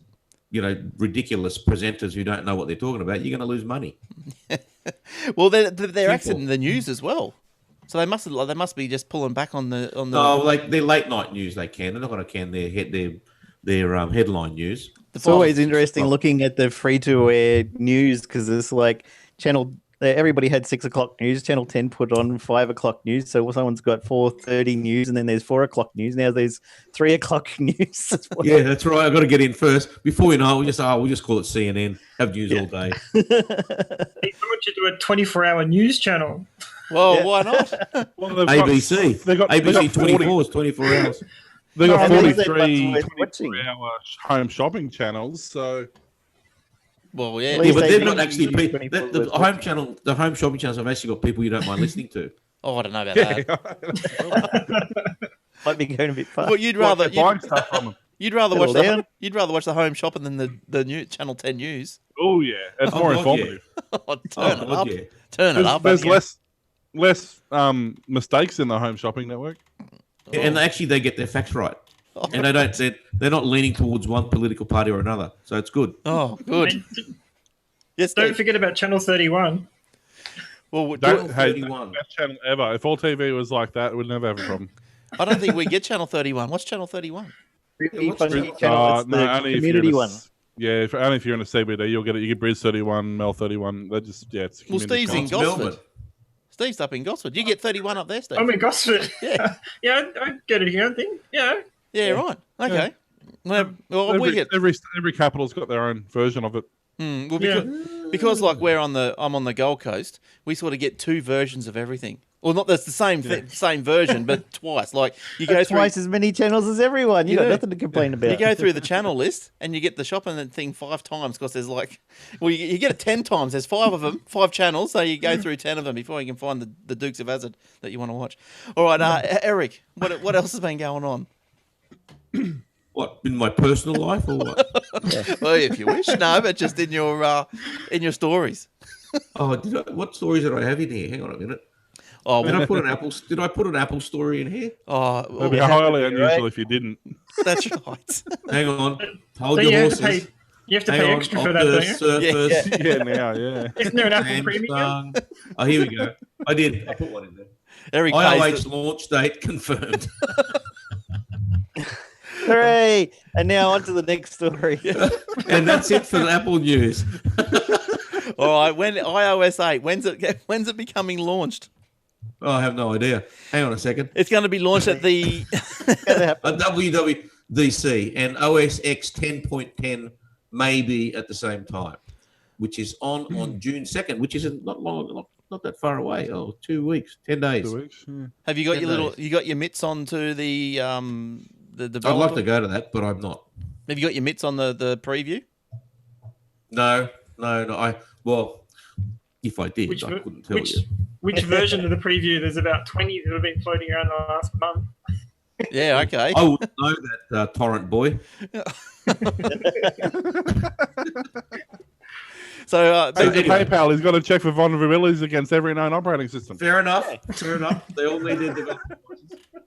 ridiculous presenters who don't know what they're talking about, you're going to lose money. Well, they're exiting the news as well, so they must be just pulling back on the. No, like their late night news, they can. They're not going to can their headline news. It's always interesting looking at the free-to-air news because it's like everybody had 6 o'clock news. Channel 10 put on 5 o'clock news. So someone's got 4:30 news, and then there's 4 o'clock news. Now there's 3 o'clock news. Yeah, that's right. I've got to get in first. Before you know it, we'll just call it CNN. Have news all day. Someone should do a 24-hour news channel. Well, why not? Well, ABC. They got ABC 40 24 is 24 hours. They got And these 43 are ones worth 24-hour home shopping channels. So Well, yeah. At Yeah, least but they they're do not actually use people. 24 The worth home channel, the home shopping channels have actually got people you don't mind listening to. Oh, I don't know about that. Might be going a bit far. Well, you'd rather buying stuff from them. you'd rather Settle watch down. you'd rather watch the home shopping than the new Channel 10 news. Oh yeah, it's Oh, more God, informative. Oh, turn it God, up. yeah. Turn it up. There's less mistakes in the home shopping network. And actually, they get their facts right, and they're not leaning towards one political party or another. So it's good. Oh, good. Yes, Don't Steve. forget about Channel 31. Well, Don't hate 31. that channel ever. If all TV was like that, we'd never have a problem. I don't think we get Channel 31. What's Channel 31? Really what's funny the- channel. It's the only if community you're one. Yeah, only if you're in a CBD, you'll get it. You get Bridge 31, Mel 31. They just it's. a Well, community Steve's channel. in It's Gosford. Melbourne. Steve's up in Gosford. You get 31 up there, Steve. I'm in Gosford. Yeah. Yeah, I get it here, I think. Yeah. Yeah, right. Okay. Well, we get every capital's got their own version of it. well, Yeah. because like I'm on the Gold Coast, we sort of get two versions of everything. Well, not that's the same version, but twice. Like you go That's through twice as many channels as everyone. You You got do. nothing to complain about. You go through the channel list and you get the shopping thing 5 times because there's like, well, you get it 10 times. There's 5 of them, 5 channels. So you go through 10 of them before you can find the Dukes of Hazzard that you want to watch. All right, Eric, what else has been going on? What, in my personal life or what? Well, if you wish, no, but just in your stories. Oh, what stories did I have in here? Hang on a minute. Oh, Did I put an Apple story in here? It'd be highly unusual if you didn't. That's right. Hang on. Hold So your you have horses. to pay. You have to Hang pay on. extra for that, don't you? Surfers, Yeah, now, yeah. Isn't there an Apple Premium? Samsung. Oh, here we go. I did. I put one in there. Eric IOH pays launch date confirmed. Hooray! And now on to the next story. And that's it for the Apple news. All right, when iOS 8, when's it becoming launched? Oh, I have no idea. Hang on a second. It's going to be launched at the WWDC and OS X 10.10 may be at the same time, which is on June 2nd, which is not that far away. Oh, 2 weeks, 10 days. 2 weeks. Yeah. Have you got 10 your days. you got your mitts onto the I'd developer? like to go to that, but I'm not. Have you got your mitts on the preview? No. If I did, I couldn't tell you. Which version of the preview? There's about 20 that have been floating around the last month. Yeah, okay. I wouldn't know that, torrent boy. So, Hey, anyway. PayPal, he's got to check for vulnerabilities against every known operating system. Fair enough. They all need their development.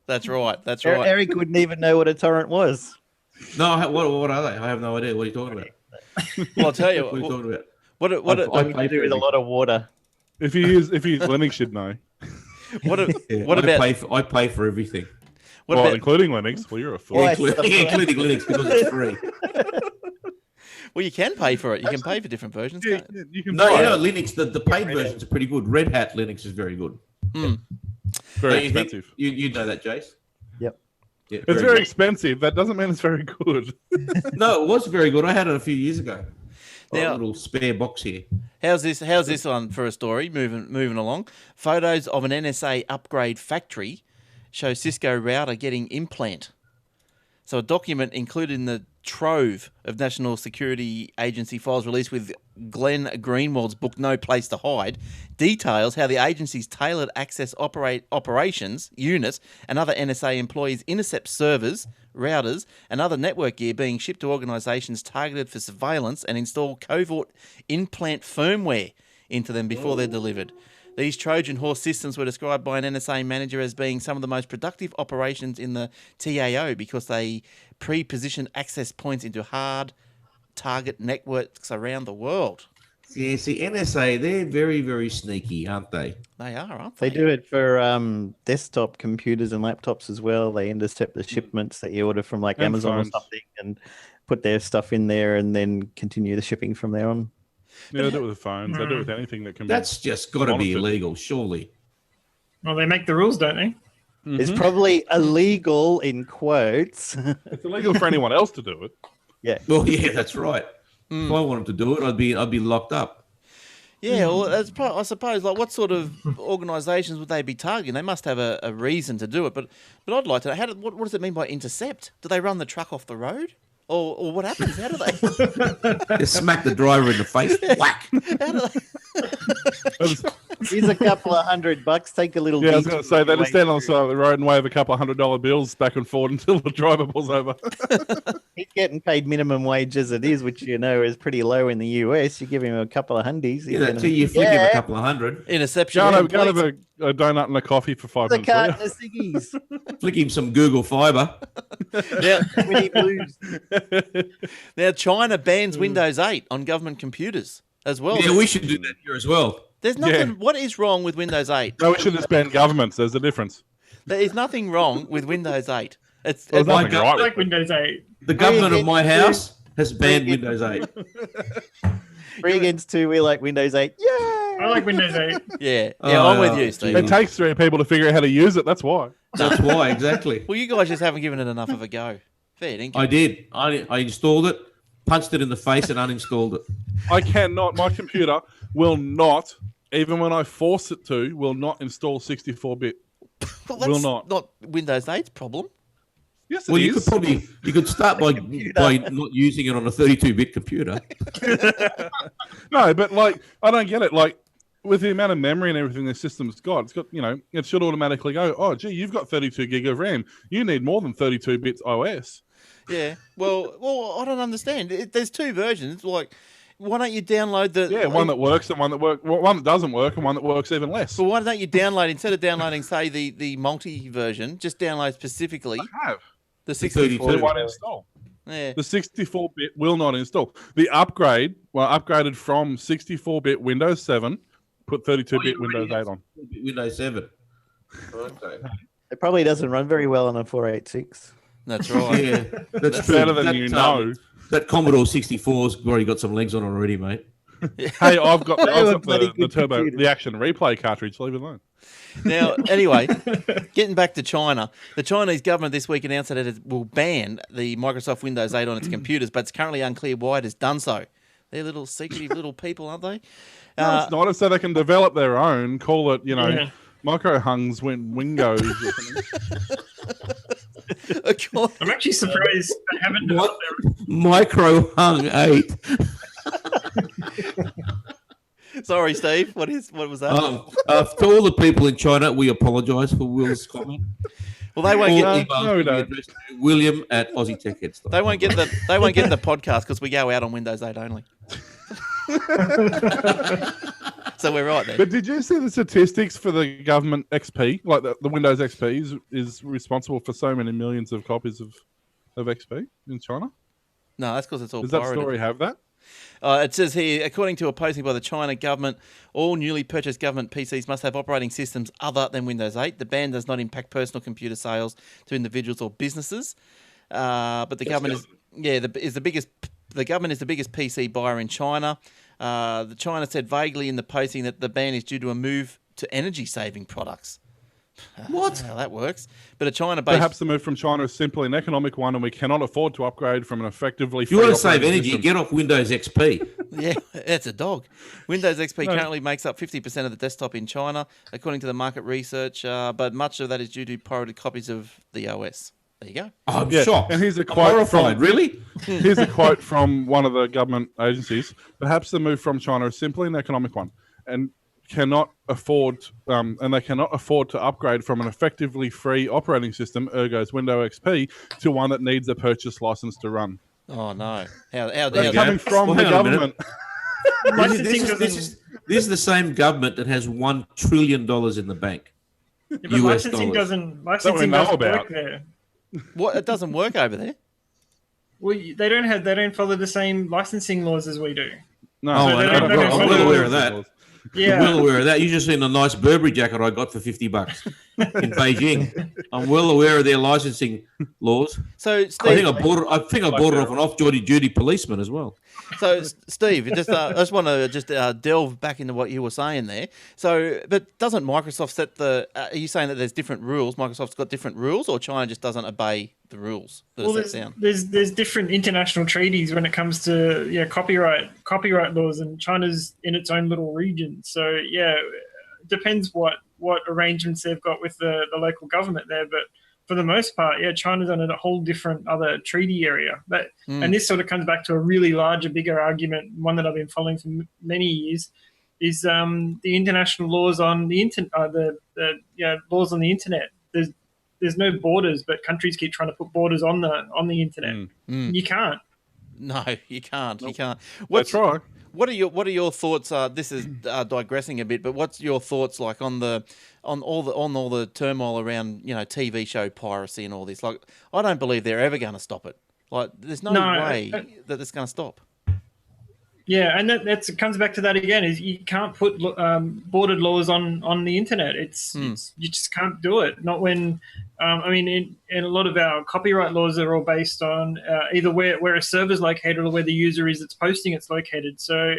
that's right. That's right. Eric wouldn't even know what a torrent was. No, what are they? I have no idea. What are you talking about? Well, I'll tell you What are you talking about? what I Something pay to do for with a everything. lot of water. If you use Linux, should know. Yeah, what about I pay for everything, what Well, about including Linux. Well, you're a fool. Why? including Linux because it's free. well, you can pay for it. You can pay for different versions. Yeah, Can't you? you can No, buy you know, it. Linux, the paid versions are pretty good. Red Hat Linux is very good. Very Don't you think? expensive. You know that, Jace? Yep. Yeah, It's very good. expensive. That doesn't mean it's very good. No, it was very good. I had it a few years ago. Now- A little spare box here. How's this one for a story? Moving along. Photos of an NSA upgrade factory show Cisco router getting implant. So a document included in the trove of National Security Agency files released with Glenn Greenwald's book No Place to Hide details how the agency's tailored access operations units and other NSA employees intercept servers, routers, and other network gear being shipped to organisations targeted for surveillance and install covert implant firmware into them before they're delivered. These Trojan horse systems were described by an NSA manager as being some of the most productive operations in the TAO because they pre-position access points into hard target networks around the world. Yeah, see, NSA, they're very, very sneaky, aren't they? They are, aren't they? They do it for desktop computers and laptops as well. They intercept the shipments that you order from like And Amazon phones. or something and put their stuff in there and then continue the shipping from there on. Yeah, they do it with phones. They do it with anything that can That's just got to be monitored. illegal, surely. Well, they make the rules, don't they? It's probably illegal in quotes. It's illegal for anyone else to do it. Yeah. Well, yeah, that's right. If I wanted to do it, I'd be locked up. Yeah, well, I suppose, like, what sort of organisations would they be targeting? They must have a reason to do it. But I'd like to know, what does it mean by intercept? Do they run the truck off the road? Or what happens? How do they... Just smack the driver in the face. Whack. How do they... Here's a couple of $100. Take a little. Yeah, I was detour going to say, they on the just stand way on the side of the road and wave a couple of $100 bills back and forth until the driver pulls over. through. He's getting paid minimum wage as it is, which you know is pretty low in the US. You give him a couple of hundies. Yeah, until you flick him a couple of hundred. Interception. Go and complete. have a donut and a coffee for 5 The minutes. will ya? carton of ciggies. Flick him some Google Fiber. Now, Winnie Blues. now, China bans Windows 8 on government computers as well. Yeah, we should do that here as well. There's nothing... Yeah. What is wrong with Windows 8? No, we should just ban governments. There's a difference. There is nothing wrong with Windows 8. It's There's my nothing God. right I with like Windows 8. The government of my house has banned Windows 8. 3 against 2, we like Windows 8. Yeah. I like Windows 8. yeah, I'm with you, It Steve. takes 3 people to figure out how to use it. That's why. That's why, exactly. Well, you guys just haven't given it enough of a go. Fair dinkum. I did. I installed it, punched it in the face, and uninstalled it. I cannot. My computer will not, even when I force it to, will not install 64-bit. Well, will that's not. Windows 8's problem. Yes, it Well, you is. could start by not using it on a 32-bit computer. No, but like, I don't get it. Like, with the amount of memory and everything the system's got, it should automatically go, oh, gee, you've got 32 gig of RAM. You need more than 32 bits OS. Yeah. Well, I don't understand. There's 2 versions. Like, why don't you download the... Yeah, one that works and one that doesn't work and one that works even less. Well, why don't you download, instead of downloading, say, the multi version, just download specifically I have. the 32. 64. It won't install. Yeah. The 64-bit will not install. The upgraded from 64-bit Windows 7, put 32-bit Windows 8 on. Windows 7. Okay. It probably doesn't run very well on a 486. That's right. Yeah, that's true. Better than you know. That Commodore 64's already got some legs on it already, mate. Hey, I've got were bloody the good turbo, computers. the action replay cartridge. Leave it alone. Now, anyway, getting back to China, the Chinese government this week announced that it will ban the Microsoft Windows 8 on its computers, but it's currently unclear why it has done so. They're little secretive little people, aren't they? No, it's not. It's so they can develop their own. Call it, Yeah. micro hungs when Wingos. Or something. I'm actually surprised they haven't What? developed their Micro hung 8. Sorry, Steve. What was that? To all the people in China, we apologise for Will's comment. Well, they won't All get emails no, we will be don't. addressed to William at AussieTechHeads. they won't get the podcast because we go out on Windows 8 only. So we're right there. But did you see the statistics for the government XP? Like the Windows XP is responsible for so many millions of copies of XP in China. No, that's because it's all Does that pirated. story have that? It says here, according to a posting by the China government, all newly purchased government PCs must have operating systems other than Windows 8. The ban does not impact personal computer sales to individuals or businesses. But the government is the biggest. The government is the biggest PC buyer in China. The China said vaguely in the posting that the ban is due to a move to energy-saving products. What? How that works. But a China-based... Perhaps the move from China is simply an economic one, and we cannot afford to upgrade from an effectively. If you want to free save operating energy, system. get off Windows XP. Yeah, that's a dog. Windows XP No. currently makes up 50% of the desktop in China, according to the market research, but much of that is due to pirated copies of the OS. There you go. I'm Yeah, shocked. and here's a I'm quote horrified. from- Really? Here's a quote from one of the government agencies. Perhaps the move from China is simply an economic one, and cannot afford, and they cannot afford to upgrade from an effectively free operating system, ergo's Windows XP, to one that needs a purchase license to run. Oh no! That's coming from the hang on a minute. government. Licensing doesn't. This is the same government that has $1 trillion in the bank. Yeah, but US licensing dollars. licensing know doesn't about. work there. What? It doesn't work over there. Well, they don't follow the same licensing laws as we do. No, Oh, they don't- I'm they don't well follow aware of the that. Yeah, I'm well aware of that. You just seen a nice Burberry jacket I got for $50 in Beijing. I'm well aware of their licensing laws. So, I Steve, think I bought it off an off-duty policeman as well. So, Steve, I just want to delve back into what you were saying there. So, but doesn't Microsoft set the? Are you saying that there's different rules? Microsoft's got different rules, or China just doesn't obey the rules that are set down? there's different international treaties when it comes to copyright laws, and China's in its own little region. So it depends what arrangements they've got with the local government there, but. For the most part, China's on a whole different other treaty area. And this sort of comes back to a really larger, bigger argument, one that I've been following for many years, is the international laws on the laws on the internet. There's no borders, but countries keep trying to put borders on the internet. You can't. No, you can't. Nope. You can't. That's right. What are your thoughts? This is digressing a bit, but what's your thoughts like on all the turmoil around TV show piracy and all this? Like, I don't believe they're ever going to stop it. Like, there's no way that it's going to stop. Yeah, and that comes back to that again. Is you can't put bordered laws on the internet. You just can't do it. Not when in a lot of our copyright laws are all based on either where a server's located or where the user is that's posting it's located. So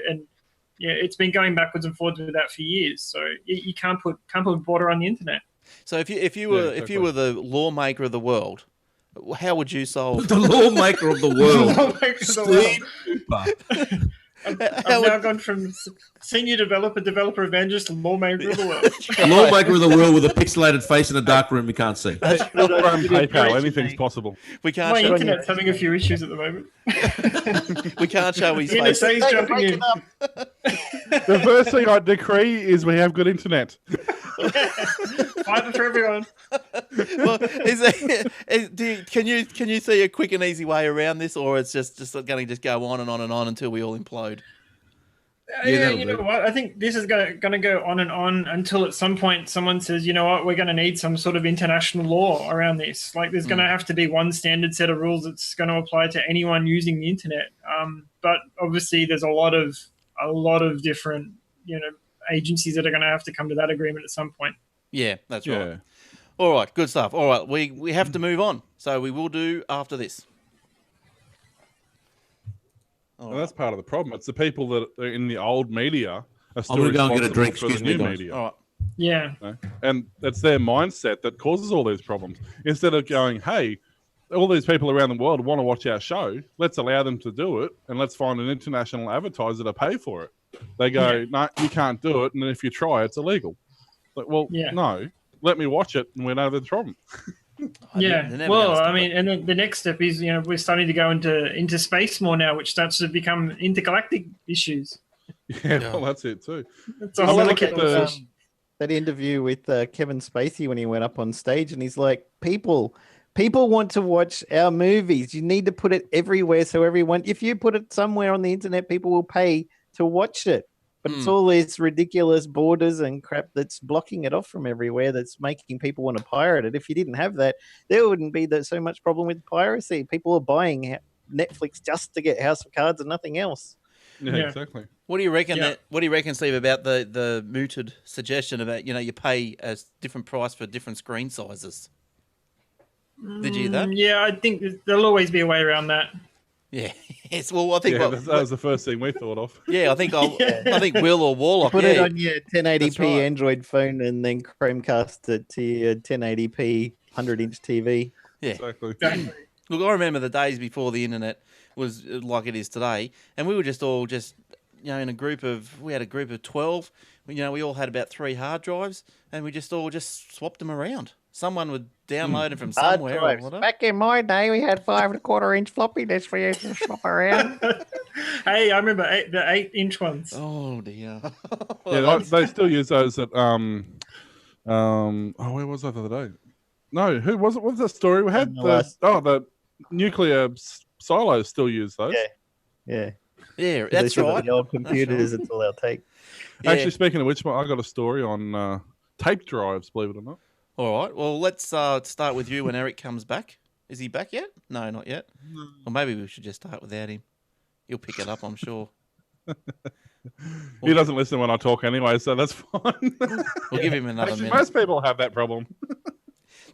it's been going backwards and forwards with that for years. So you can't put a border on the internet. So if you were the lawmaker of the world, how would you solve The lawmaker of the world, Steve Cooper. I've now gone from senior developer evangelist to lawmaker of the world. Lawmaker of the world with a pixelated face in a dark room we can't see. From PayPal, anything's possible. We can't My show internet's having a few issues at the moment. we can't show his face. NSA's jumping in. The first thing I decree is we have good internet. Fiber for everyone. Well, can you see a quick and easy way around this, or it's just going to just go on and on and on until we all implode? You know what? I think this is going to go on and on until at some point someone says, you know what, we're going to need some sort of international law around this. Like, there's going to have to be one standard set of rules that's going to apply to anyone using the internet. But obviously, there's a lot of different agencies that are going to have to come to that agreement at some point. Yeah, that's right. All right, good stuff. All right, we have to move on, so we will do after this. Well, that's part of the problem. It's the people that are in the old media are still I'm going to go and get a drink. responsible for the Excuse me, new guys. media. All right. Yeah. And it's their mindset that causes all these problems. Instead of going, hey, all these people around the world want to watch our show, let's allow them to do it, and let's find an international advertiser to pay for it. They go, no, you can't do it, and if you try, it's illegal. Like, well, no, let me watch it, and we know the problem. Well, I mean, and then the next step is, we're starting to go into space more now, which starts to become intergalactic issues. Yeah, well, that's it too. It's a whole other kettle of fish. That interview with Kevin Spacey when he went up on stage, and he's like, people want to watch our movies. You need to put it everywhere so everyone, if you put it somewhere on the internet, people will pay to watch it. But it's all these ridiculous borders and crap that's blocking it off from everywhere, that's making people want to pirate it. If you didn't have that, there wouldn't be so much problem with piracy. People are buying Netflix just to get House of Cards and nothing else. Yeah, exactly. What do you reckon? What do you reckon, Steve, about the mooted suggestion about you pay a different price for different screen sizes? Did you hear that? Yeah, I think there'll always be a way around that. Yeah. Yes. Well, I think that was the first thing we thought of. Yeah, I think I think Will or Warlock. Put it on your 1080p right. Android phone and then Chromecast it to your 1080p 100-inch TV. Yeah. Exactly. Look, I remember the days before the internet was like it is today, and we were just all in a group of 12. We all had about 3 hard drives, and we just all swapped them around. Someone would download it from somewhere. Or whatever. Back in my day, we had 5 1/4-inch floppy disks for you to swap around. Hey, I remember the 8-inch ones. Oh dear. They still use those at where was I the other day? No, who was it? What was that story we had? The nuclear silos still use those. Yeah. Yeah, They that's said that right. the old computers, it's all they'll take. Yeah. Actually, speaking of which, I got a story on tape drives. Believe it or not. All right. Well, let's start with you when Eric comes back. Is he back yet? No, not yet. Or maybe we should just start without him. He'll pick it up, I'm sure. He doesn't listen when I talk anyway, so that's fine. We'll give him another Actually, minute. most people have that problem.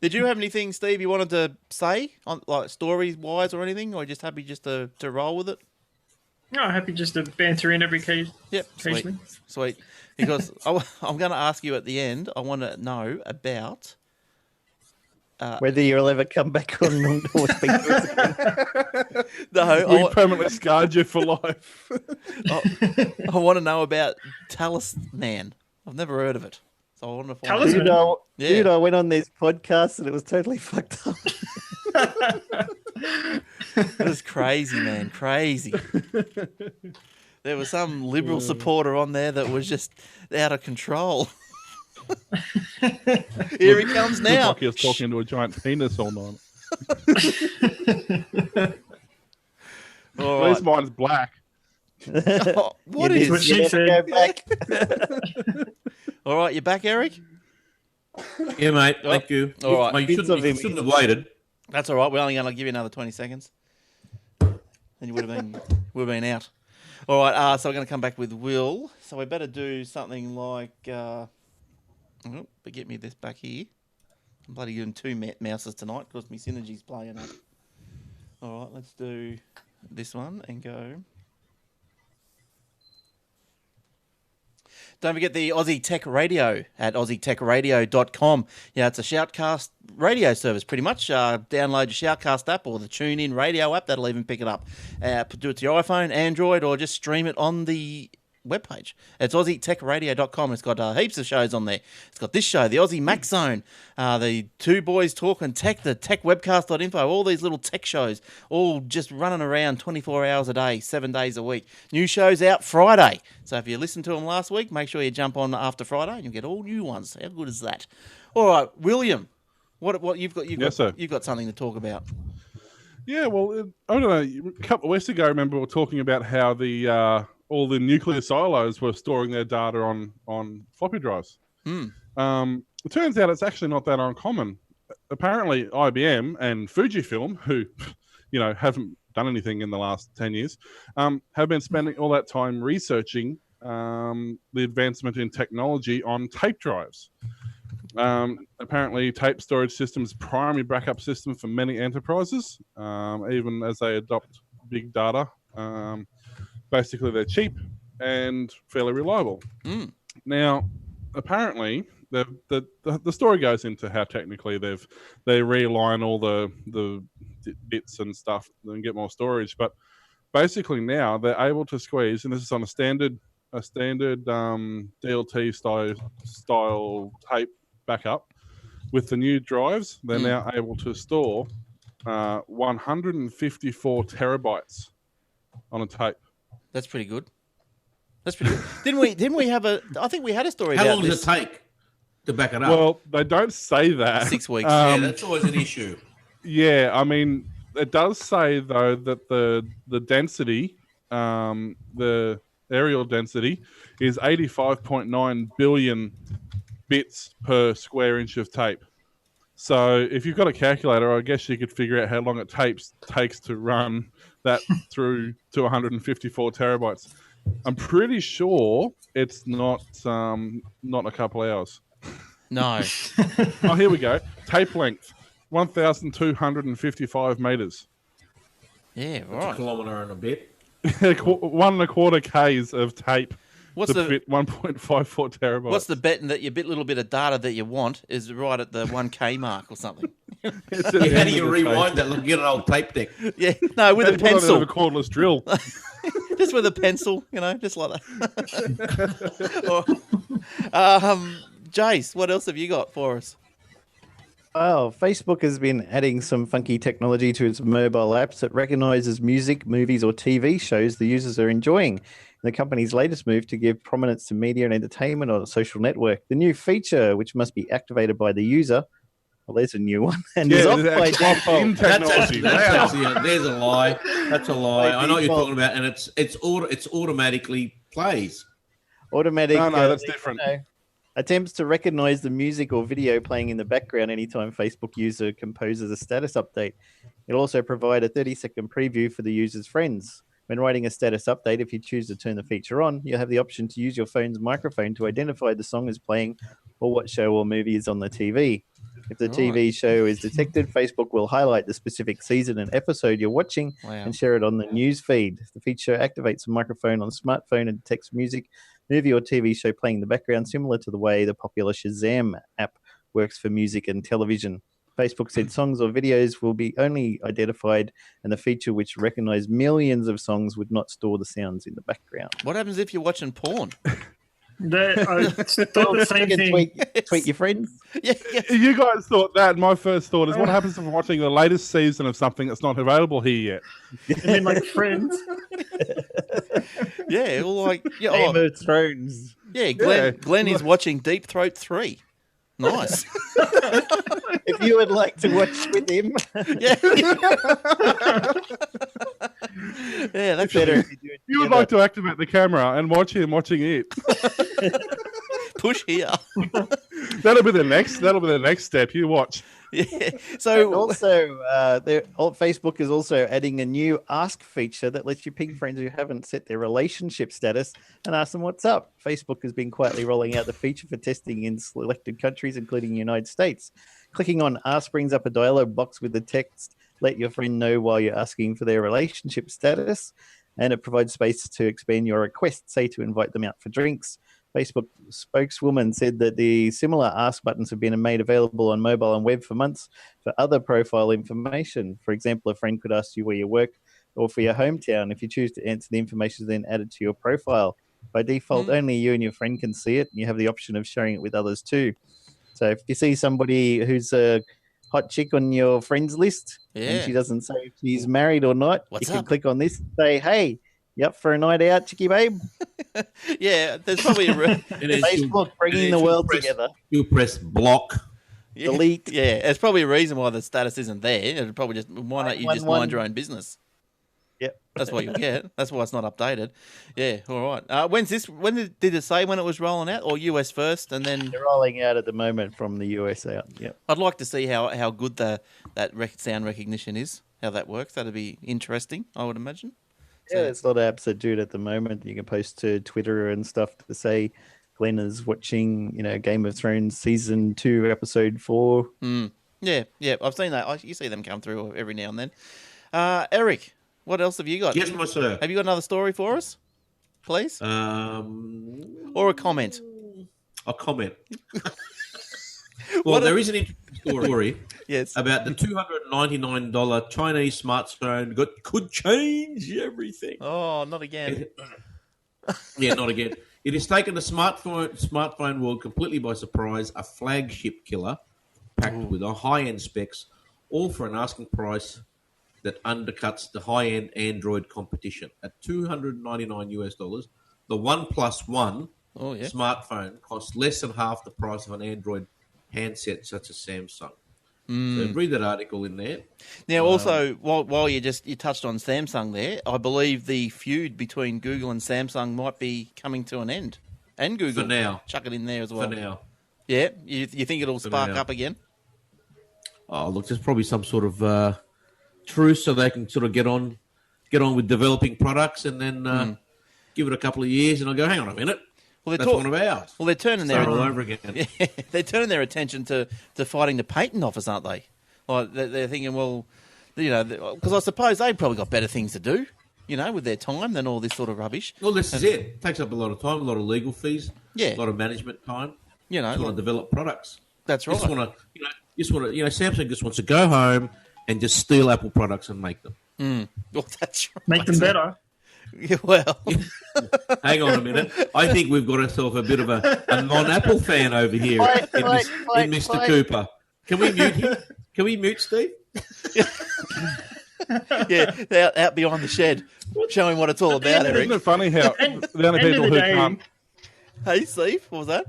Did you have anything, Steve, you wanted to say, on like story-wise or anything, or just happy just to roll with it? No, happy just to banter in every occasion. Yep, Occasionally. sweet. Because I'm going to ask you at the end, I want to know about... Whether you'll ever come back on or speak to us again. No, We permanently scarred you for life. I want to know about Talisman. I've never heard of it. So I want to find out. Talisman? Dude, I went on these podcasts and it was totally fucked up. It was crazy, man. Crazy. There was some liberal supporter on there that was just out of control. Here he comes now. Like he was talking to a giant penis all night. All At least right. mine's black. Oh, what You is? what she never said. go back. All right, you back, Eric? Yeah, mate. Thank you. All right. Mate, Bits of you him. shouldn't have waited. That's all right. We're only going to give you another 20 seconds. Then you would have been out. All right. So we're going to come back with Will. So we better do something like. But get me this back here. I'm bloody doing two mouses tonight because my synergy's playing up. All right. Let's do this one and go. Don't forget the Aussie Tech Radio at aussietechradio.com. Yeah, it's a shoutcast radio service pretty much. Download your Shoutcast app or the TuneIn radio app. That'll even pick it up. Do it to your iPhone, Android, or just stream it on the webpage. It's aussietechradio.com. It's got heaps of shows on there. It's got this show, the Aussie Mac Zone, the Two Boys Talking Tech, the techwebcast.info, all these little tech shows, all just running around 24 hours a day, 7 days a week. New shows out Friday. So if you listened to them last week, make sure you jump on after Friday and you'll get all new ones. How good is that? All right, William, what you've got? Yes, sir. You've got something to talk about. Yeah, well, I don't know. A couple of weeks ago, I remember we were talking about how the all the nuclear silos were storing their data on floppy drives. It turns out it's actually not that uncommon. Apparently, IBM and Fujifilm, who haven't done anything in the last 10 years, have been spending all that time researching the advancement in technology on tape drives. Apparently, tape storage systems primary backup system for many enterprises, even as they adopt big data. Basically, they're cheap and fairly reliable. Now, apparently, the story goes into how technically they realign all the bits and stuff and get more storage. But basically, now they're able to squeeze, and this is on a standard DLT style tape backup. With the new drives, they're now able to store 154 terabytes on a tape. That's pretty good. Didn't we have I think we had a story How about long this. does it take to back it up? Well, they don't say that. 6 weeks. Yeah, that's always an issue. Yeah, I mean, it does say though that the density, the aerial density, is 85.9 billion bits per square inch of tape. So if you've got a calculator, I guess you could figure out how long it takes to run that through to 154 terabytes. I'm pretty sure it's not a couple hours. No. Oh, here we go. Tape length, 1,255 meters. Yeah, A right. kilometre and a bit. 1.25 Ks of tape. What's to the fit 1.54 terabytes. What's the bet that your little bit of data that you want is right at the 1K mark or something? It's at the How end do you of the rewind tape. that? Look, get an old tape deck. Yeah, no, with a They put it pencil. on a cordless drill. Just with a pencil, just like that. Jace, what else have you got for us? Oh, Facebook has been adding some funky technology to its mobile apps that recognizes music, movies, or TV shows the users are enjoying. The company's latest move to give prominence to media and entertainment on a social network. The new feature, which must be activated by the user, well, there's a new one, and is off by default. in technology. There's a lie. That's a lie. By I know what you're default. talking about, and it's automatically plays. Automatic. No, that's different. Attempts to recognize the music or video playing in the background anytime Facebook user composes a status update. It'll also provide a 30-second preview for the user's friends. When writing a status update, if you choose to turn the feature on, you'll have the option to use your phone's microphone to identify the song is playing or what show or movie is on the TV. If the TV show is detected, Facebook will highlight the specific season and episode you're watching and share it on the news feed. The feature activates a microphone on a smartphone and detects music, movie or TV show playing in the background, similar to the way the popular Shazam app works for music and television. Facebook said songs or videos will be only identified, and the feature which recognized millions of songs would not store the sounds in the background. What happens if you're watching porn? I thought the same thing. Tweet your friends. Yeah. You guys thought that. My first thought is, what happens if I'm watching the latest season of something that's not available here yet? I mean, like Friends. Yeah, or like Game of Thrones. Yeah, Glenn is watching Deep Throat 3. Nice. If you would like to watch with him, yeah, that's better. better. You would like to activate the camera and watch him watching it. Push here. That'll be the next step. You watch. Yeah. So also, Facebook is also adding a new Ask feature that lets you ping friends who haven't set their relationship status and ask them what's up. Facebook has been quietly rolling out the feature for testing in selected countries, including the United States. Clicking on Ask brings up a dialog box with the text, "Let your friend know while you're asking for their relationship status," and it provides space to expand your request, say to invite them out for drinks. Facebook spokeswoman said that the similar Ask buttons have been made available on mobile and web for months for other profile information. For example, a friend could ask you where you work or for your hometown. If you choose to answer, the information is then added to your profile. By default, only you and your friend can see it, and you have the option of sharing it with others too. So if you see somebody who's a hot chick on your friends list and she doesn't say if she's married or not, you can click on this and say, "Hey, you up for a night out, chickie babe?" Yeah, there's probably Facebook bringing the world together. You press block. Delete. Yeah, there's probably a reason why the status isn't there. It'd probably just, why don't you just mind your own business? Yep. That's what you get. That's why it's not updated. Yeah, all right. When's this? When did it say when it was rolling out, or US first, and then they're rolling out at the moment from the US out? Yep. I'd like to see how good that sound recognition is. How that works. That'd be interesting. I would imagine. Yeah, there's a lot of apps that do it at the moment. You can post to Twitter and stuff to say Glenn is watching, Game of Thrones season 2, episode 4. Yeah, I've seen that. You see them come through every now and then. Eric, what else have you got? Yes, my sir. Have you got another story for us, please? Or a comment? A comment. Well, there is an interesting story yes. about the $299 Chinese smartphone could change everything. Oh, not again. Yeah, not again. It has taken the smartphone world completely by surprise, a flagship killer packed with high-end specs, all for an asking price that undercuts the high-end Android competition. At $299, the OnePlus One smartphone costs less than half the price of an Android handset such as Samsung. So read that article in there. Now, also, while you touched on Samsung there, I believe the feud between Google and Samsung might be coming to an end. And Google. For now. Chuck it in there as well. For now. Yeah? You think it'll spark up again? Oh, look, there's probably some sort of truce so they can sort of get on with developing products and then give it a couple of years and I'll go, hang on a minute. Well, that's one of ours. Well, they're turning their all over again. Yeah, they're turning their attention to fighting the patent office, aren't they? Like they're thinking, well, because I suppose they've probably got better things to do, with their time than all this sort of rubbish. Well, this is it. It takes up a lot of time, a lot of legal fees, a lot of management time. Just want to develop products. That's right. Samsung just wants to go home and just steal Apple products and make them. Well, that's right. Make them better. Yeah, well, hang on a minute. I think we've got ourselves a bit of a non-Apple fan over here in Mr. Cooper. Can we mute him? Can we mute Steve? Yeah, out behind the shed, showing what it's all about, Eric. Isn't it funny how the only people who can't... Hey, Steve, what was that?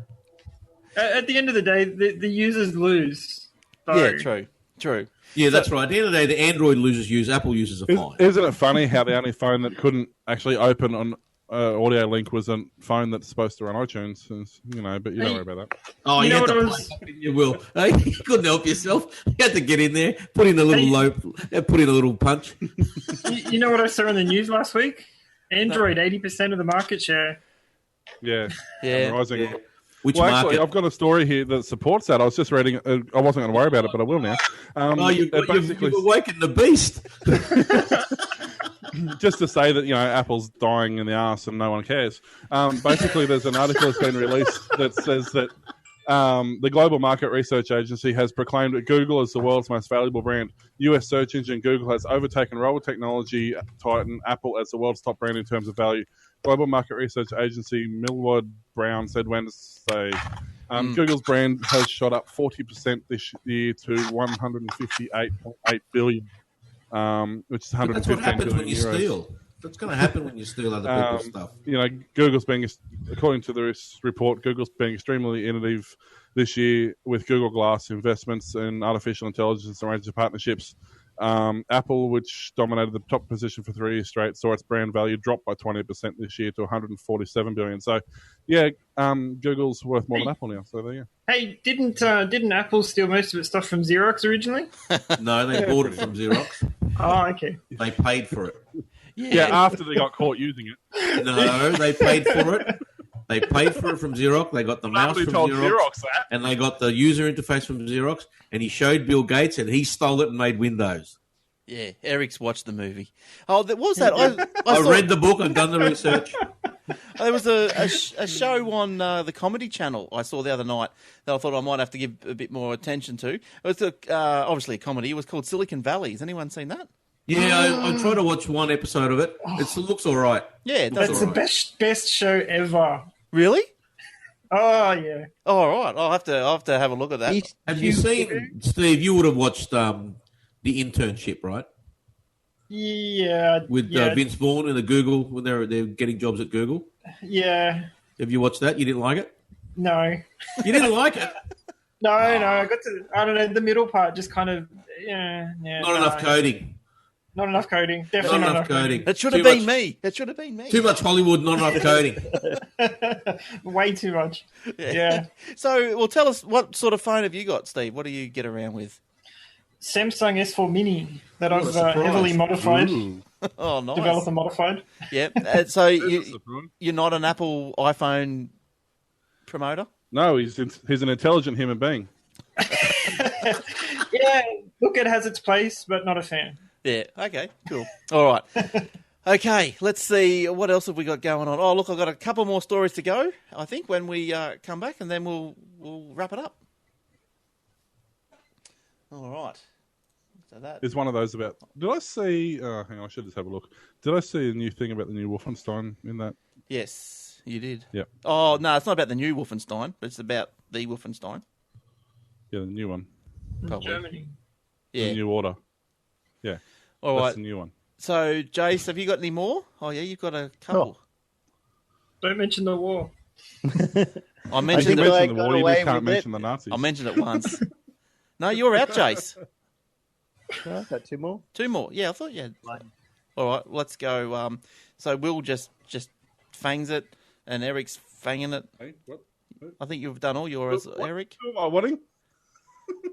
At the end of the day, the users lose. So, Yeah, true. Yeah, that's right. At the end of the day, the Android users Apple users are fine. Isn't it funny how the only phone that couldn't actually open on audio link was a phone that's supposed to run iTunes? But you don't worry about that. Oh, you had to play it in your will. You couldn't help yourself. You had to get in there, put in a little punch. You know what I saw in the news last week? Android, 80% of the market share. Yeah. Rising. Yeah. Which Well, market? actually, I've got a story here that supports that. I was just reading. I wasn't going to worry about it, but I will now. You've awakened the beast. Just to say that Apple's dying in the arse and no one cares. Basically, there's an article that's been released that says that the Global Market Research Agency has proclaimed that Google is the world's most valuable brand. U.S. search engine Google has overtaken rival technology titan Apple as the world's top brand in terms of value. Global Market Research Agency Millward Brown said Wednesday, Google's brand has shot up 40% this year to 158.8 billion, which is 115 That's what happens billion when you euros. steal. That's going to happen when you steal other people's stuff. Google's being, according to this report, Google's being extremely innovative this year with Google Glass investments in artificial intelligence and range of partnerships. Apple, which dominated the top position for 3 years straight, saw its brand value drop by 20% this year to 147 billion. So, Google's worth more than Apple now. So there you go. Hey, didn't Apple steal most of its stuff from Xerox originally? No, they bought it from Xerox. Oh, okay. They paid for it. Yeah, after they got caught using it. No, they paid for it. They paid for it from Xerox. They got the mouse from Xerox, that. and they got the user interface from Xerox. And he showed Bill Gates, and he stole it and made Windows. Yeah, Eric's watched the movie. Oh, what was that? I read the book. I've done the research. There was a show on the Comedy Channel I saw the other night that I thought I might have to give a bit more attention to. It was obviously a comedy. It was called Silicon Valley. Has anyone seen that? Yeah, I tried to watch one episode of it. It looks all right. Yeah, it does. That's the best show ever. Really? Oh yeah. Oh, all right. I'll have to have a look at that. Have you seen, Steve? You would have watched The Internship, right? Yeah. With Vince Vaughn and the Google when they're getting jobs at Google. Yeah. Have you watched that? You didn't like it? No. You didn't like it? No. I got to. I don't know. The middle part just kind of. Yeah. Not enough coding. Not enough coding. Definitely not enough coding. That should have been me. That should have been me. Too much Hollywood, not enough coding. Way too much. Yeah. So, well, tell us, what sort of phone have you got, Steve? What do you get around with? Samsung S4 Mini that I've surprise. heavily modified. Oh, nice. Developer modified. Yeah. So you're not an Apple iPhone promoter? No, he's an intelligent human being. Yeah. Look, it has its place, but not a fan. Yeah. Okay. Cool. All right. Okay. Let's see. What else have we got going on? Oh, look, I've got a couple more stories to go, I think, when we come back, and then we'll wrap it up. All right. So that is one of those about. Did I see? Hang on, I should just have a look. Did I see a new thing about the new Wolfenstein in that? Yes, you did. Yep. Oh no, it's not about the new Wolfenstein, but it's about the Wolfenstein. Yeah, the new one. Probably. Germany. Yeah. The new order. Yeah. All That's right. the new one. So, Jace, have you got any more? Oh yeah, you've got a couple. Don't mention the war. I mentioned You it. mentioned the war. You just can't mention the Nazis. I mentioned it once. No, you're out, Jace. No, got two more. Two more. Yeah, I thought you had. All right, let's go. So Will just fangs it, and Eric's fanging it. Hey, what? I think you've done all yours, Eric. Who am I wanting?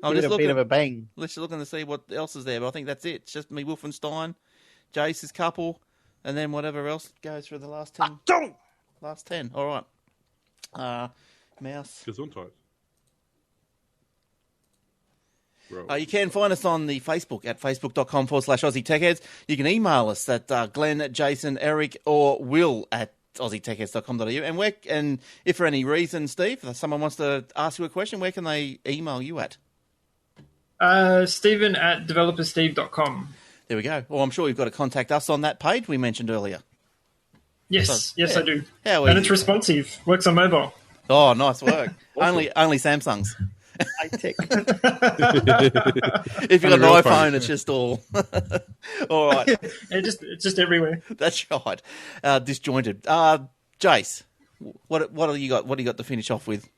I'm Give just it a bit looking. of a bang. Let's just looking to see what else is there, but I think that's it. It's just me, Wolfenstein, Jace's couple, and then whatever else goes through the last 10. Last 10. All right. Mouse. Gesundheit. You can find us on the Facebook at facebook.com/Aussie Tech Heads. You can email us at Glenn, Jason, Eric, or Will at AussieTechHeads.com.au. And if for any reason, Steve, if someone wants to ask you a question, where can they email you at? Stephen at developersteve.com. There we go. Or I'm sure you've got to contact us on that page we mentioned earlier. Yes, yeah. I do. How and easy. it's responsive. Works on mobile. Oh, nice work. Only Samsungs. High tech. If you've got an real iPhone, phone. it's just all. All right. It's just everywhere. That's right. Disjointed. Jace, what do you got? What do you got to finish off with?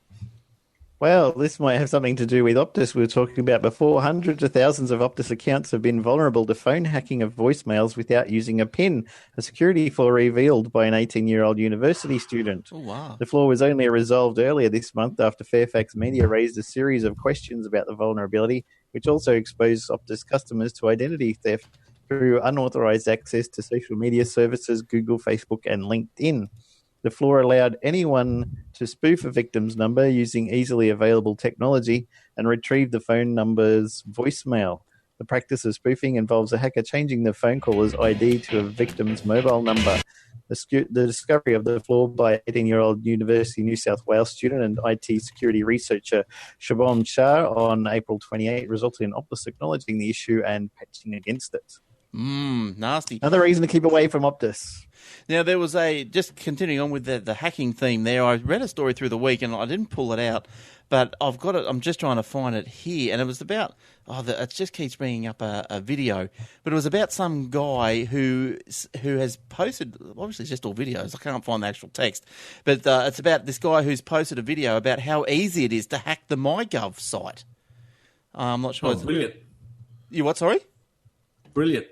Well, this might have something to do with Optus we were talking about before. Hundreds of thousands of Optus accounts have been vulnerable to phone hacking of voicemails without using a PIN, a security flaw revealed by an 18-year-old university student. Oh, wow. The flaw was only resolved earlier this month after Fairfax Media raised a series of questions about the vulnerability, which also exposed Optus customers to identity theft through unauthorized access to social media services, Google, Facebook, and LinkedIn. The flaw allowed anyone to spoof a victim's number using easily available technology and retrieve the phone number's voicemail. The practice of spoofing involves a hacker changing the phone caller's ID to a victim's mobile number. The discovery of the flaw by 18-year-old University of New South Wales student and IT security researcher Shabam Shah on April 28 resulted in Optus acknowledging the issue and patching against it. Nasty. Another reason to keep away from Optus. Now, there was just continuing on with the hacking theme there. I read a story through the week and I didn't pull it out, but I've got it. I'm just trying to find it here. And it was about, it just keeps bringing up a video, but it was about some guy who has posted, obviously it's just all videos. I can't find the actual text, but it's about this guy who's posted a video about how easy it is to hack the MyGov site. I'm not sure. Brilliant. You what, sorry? Brilliant.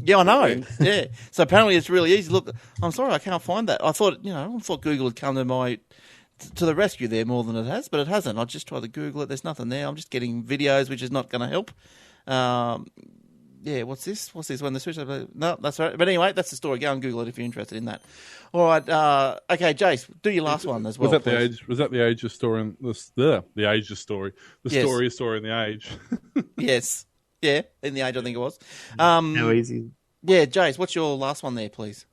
Yeah, I know. Yeah. So apparently it's really easy. Look, I'm sorry, I can't find that. I thought Google had come to the rescue there more than it has, but it hasn't. I just tried to Google it. There's nothing there. I'm just getting videos, which is not going to help. Yeah, what's this? What's this? When the switch? No, that's right. But anyway, that's the story. Go and Google it if you're interested in that. All right. Okay, Jace, do your last one as well. Was that the Ages story? The Ages story. The Yes. story in the Age. Yes. Yeah, in the Age, I think it was. How easy. Yeah, Jace, what's your last one there, please?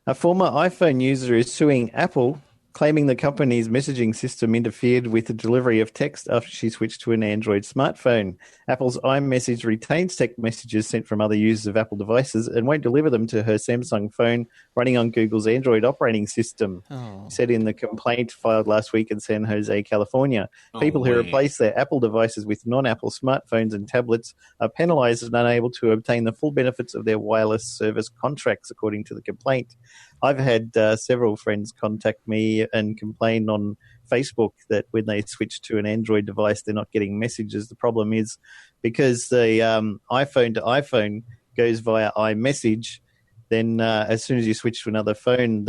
A former iPhone user is suing Apple, claiming the company's messaging system interfered with the delivery of text after she switched to an Android smartphone. Apple's iMessage retains text messages sent from other users of Apple devices and won't deliver them to her Samsung phone running on Google's Android operating system, said in the complaint filed last week in San Jose, California. People who replace their Apple devices with non-Apple smartphones and tablets are penalized and unable to obtain the full benefits of their wireless service contracts, according to the complaint. I've had several friends contact me and complain on Facebook that when they switch to an Android device, they're not getting messages. The problem is because the iPhone to iPhone goes via iMessage, then as soon as you switch to another phone,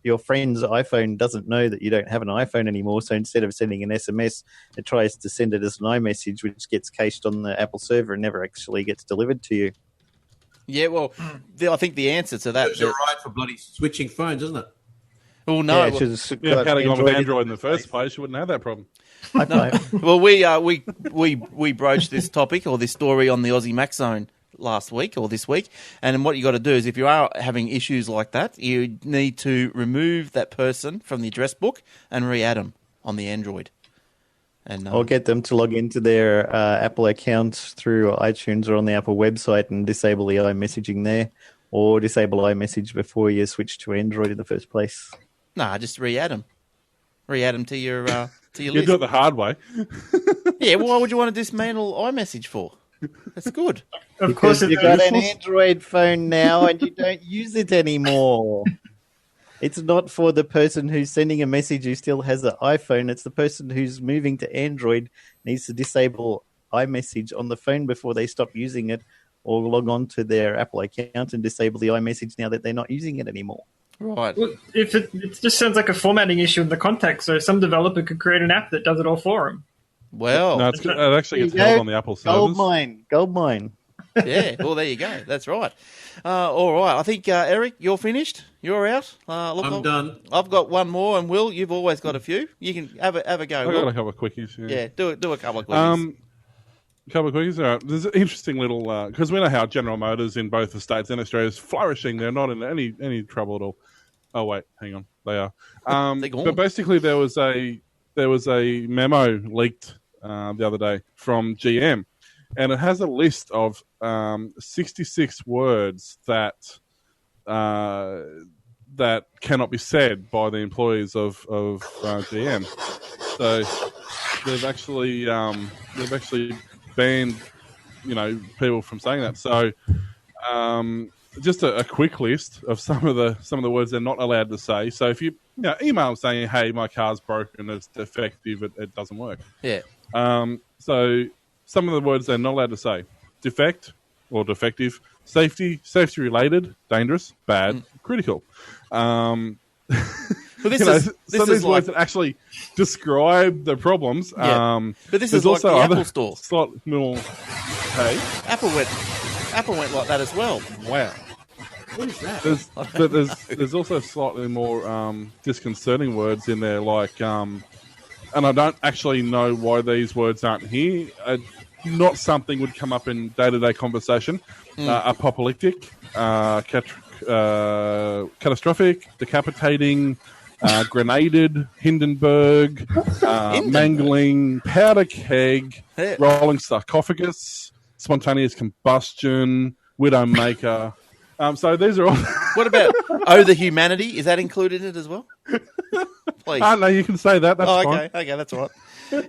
your friend's iPhone doesn't know that you don't have an iPhone anymore. So instead of sending an SMS, it tries to send it as an iMessage, which gets cached on the Apple server and never actually gets delivered to you. Yeah, well, I think the answer to that... It's all right for bloody switching phones, isn't it? Oh, no. Yeah, Had it gone with Android in the first place, you wouldn't have that problem. No. Well, we broached this topic or this story on the Aussie Mac Zone last week or this week, and what you got to do is if you are having issues like that, you need to remove that person from the address book and re-add them on the Android. And, or get them to log into their Apple account through iTunes or on the Apple website and disable the iMessaging there, or disable iMessage before you switch to Android in the first place. Nah, just re-add them. Re-add them to your You list. do it the hard way. Yeah, why would you want to dismantle iMessage for? That's good. Of course, Because you've got an Android phone now and you don't use it anymore. It's not for the person who's sending a message who still has an iPhone. It's the person who's moving to Android needs to disable iMessage on the phone before they stop using it, or log on to their Apple account and disable the iMessage now that they're not using it anymore. Right. Well, if it just sounds like a formatting issue in the context, so some developer could create an app that does it all for them. Well, No, it actually gets held on the Apple servers. Gold mine. yeah. Well, there you go. That's right. All right. I think Eric, you're finished. You're out. Look, I'm done. I've got one more, and Will, you've always got a few. You can have a go. I've Will. got a couple of quickies. Yeah, do a couple of quickies. Couple of quickies. All right. There's an interesting little because we know how General Motors in both the States and Australia is flourishing. They're not in any trouble at all. Oh wait, hang on, they are. They're gone. But basically, there was a memo leaked the other day from GM, and it has a list of 66 words that cannot be said by the employees of GM. So they've actually banned people from saying that. So just a quick list of some of the words they're not allowed to say. So if you email them saying, "Hey, my car's broken, it's defective, it doesn't work." Yeah. So some of the words they're not allowed to say: defect or defective, safety related, dangerous, bad, critical. But this some is of these like, words that actually describe the problems. Yeah. But this is like also the other Apple Store. Slight little, hey, Apple went like that as well. wow. What is that? There's also slightly more disconcerting words in there, like and I don't actually know why these words aren't here. Not something would come up in day-to-day conversation. Apocalyptic, catastrophic, decapitating, grenaded, Hindenburg, mangling, powder keg, rolling sarcophagus, spontaneous combustion, widowmaker. So these are all. What about the humanity? Is that included in it as well? Please. No, you can say that. That's fine. Okay, that's all right.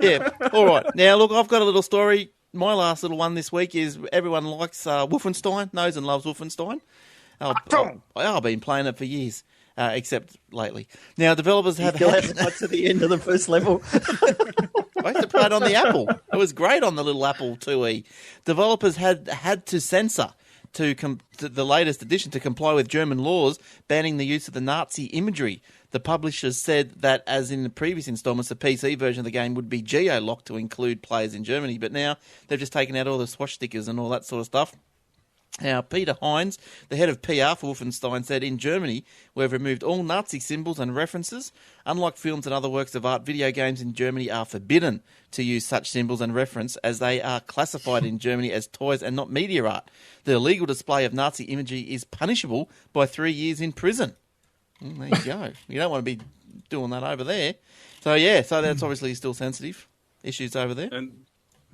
Yeah, all right. Now, look, I've got a little story. My last little one this week is everyone likes Wolfenstein, knows and loves Wolfenstein. I've been playing it for years, except lately. Now, developers have got to the end of the first level. I used to play it on the Apple. It was great on the little Apple IIe. Developers had to censor to the latest edition to comply with German laws banning the use of the Nazi imagery. The publishers said that, as in the previous installments, the PC version of the game would be geo-locked to include players in Germany, but now they've just taken out all the swash stickers and all that sort of stuff. Now, Peter Hines, the head of PR for Wolfenstein, said, "In Germany, we've removed all Nazi symbols and references. Unlike films and other works of art, video games in Germany are forbidden to use such symbols and reference, as they are classified in Germany as toys and not media art. The illegal display of Nazi imagery is punishable by 3 years in prison." There you go. You don't want to be doing that over there. So that's obviously still sensitive issues over there. And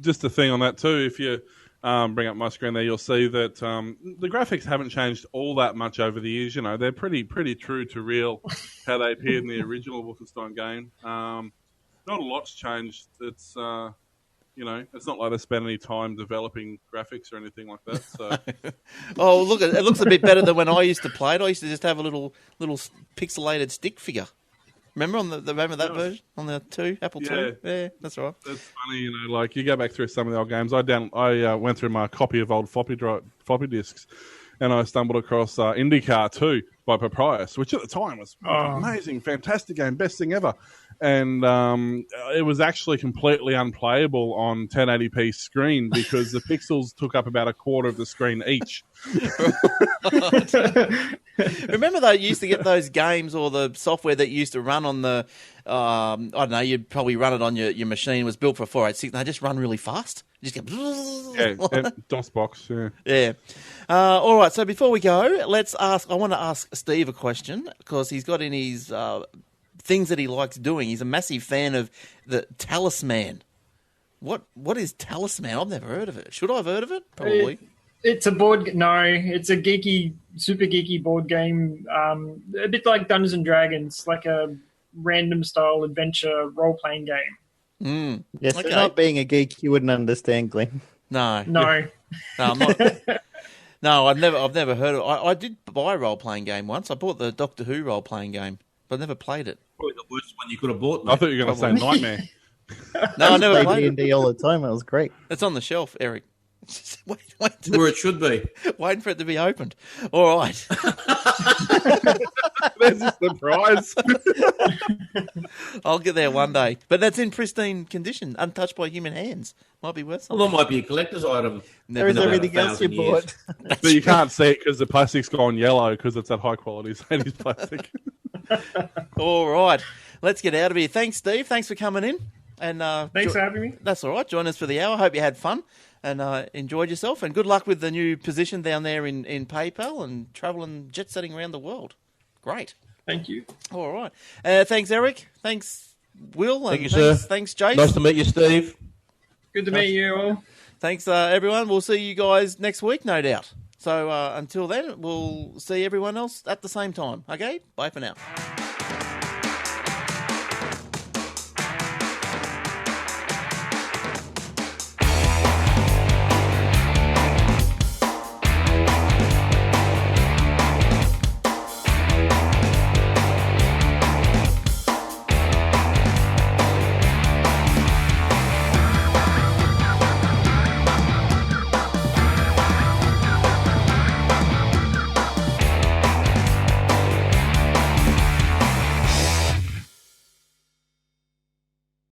just a thing on that too, if you bring up my screen there, you'll see that the graphics haven't changed all that much over the years. They're pretty true to real how they appeared in the original Wolfenstein game. Not a lot's changed. It's it's not like they spent any time developing graphics or anything like that. So, oh, look, it looks a bit better than when I used to play it. I used to just have a little pixelated stick figure. Remember that version on the Apple II? Yeah, that's right. That's funny, like you go back through some of the old games. I went through my copy of old floppy disks, and I stumbled across IndyCar 2 by Papyrus, which at the time was amazing, fantastic game, best thing ever. And it was actually completely unplayable on 1080p screen because the pixels took up about a quarter of the screen each. Remember though, you used to get those games or the software that used to run on the, I don't know, you'd probably run it on your machine. It was built for 486. They just run really fast. You just get DOSBox, yeah. Yeah. All right, so before we go, I want to ask Steve a question because he's got in his things that he likes doing. He's a massive fan of the Talisman. What is Talisman? I've never heard of it. Should I have heard of it? Probably. It's a it's a super geeky board game, a bit like Dungeons and Dragons, like a random style adventure role-playing game. Yes, okay. Not being a geek, you wouldn't understand, Glenn. No, I'm not. No, I've never heard of it. I did buy a role-playing game once. I bought the Doctor Who role-playing game, but I never played it. Probably the worst one you could have bought, mate. I thought you were going to say Nightmare. No, I never played D&D all the time. It was great. It's on the shelf, Eric. Wait where it should be. Waiting for it to be opened. All right. There's a surprise. I'll get there one day. But that's in pristine condition, untouched by human hands. Might be worth something. Well, that might be a collector's item. There is everything else you bought. But you can't see it because the plastic's gone yellow because it's that high quality 80s plastic. All right. Let's get out of here. Thanks, Steve. Thanks for coming in. And thanks for having me. That's all right. Join us for the hour. Hope you had fun and enjoyed yourself. And good luck with the new position down there in PayPal and traveling, jet setting around the world. Great. Thank you. All right. Thanks, Eric. Thanks, Will. And thank you, sir. Thanks, Jace. Nice to meet you, Steve. Good to meet you all. Thanks, everyone. We'll see you guys next week, no doubt. So until then, we'll see everyone else at the same time. Okay? Bye for now.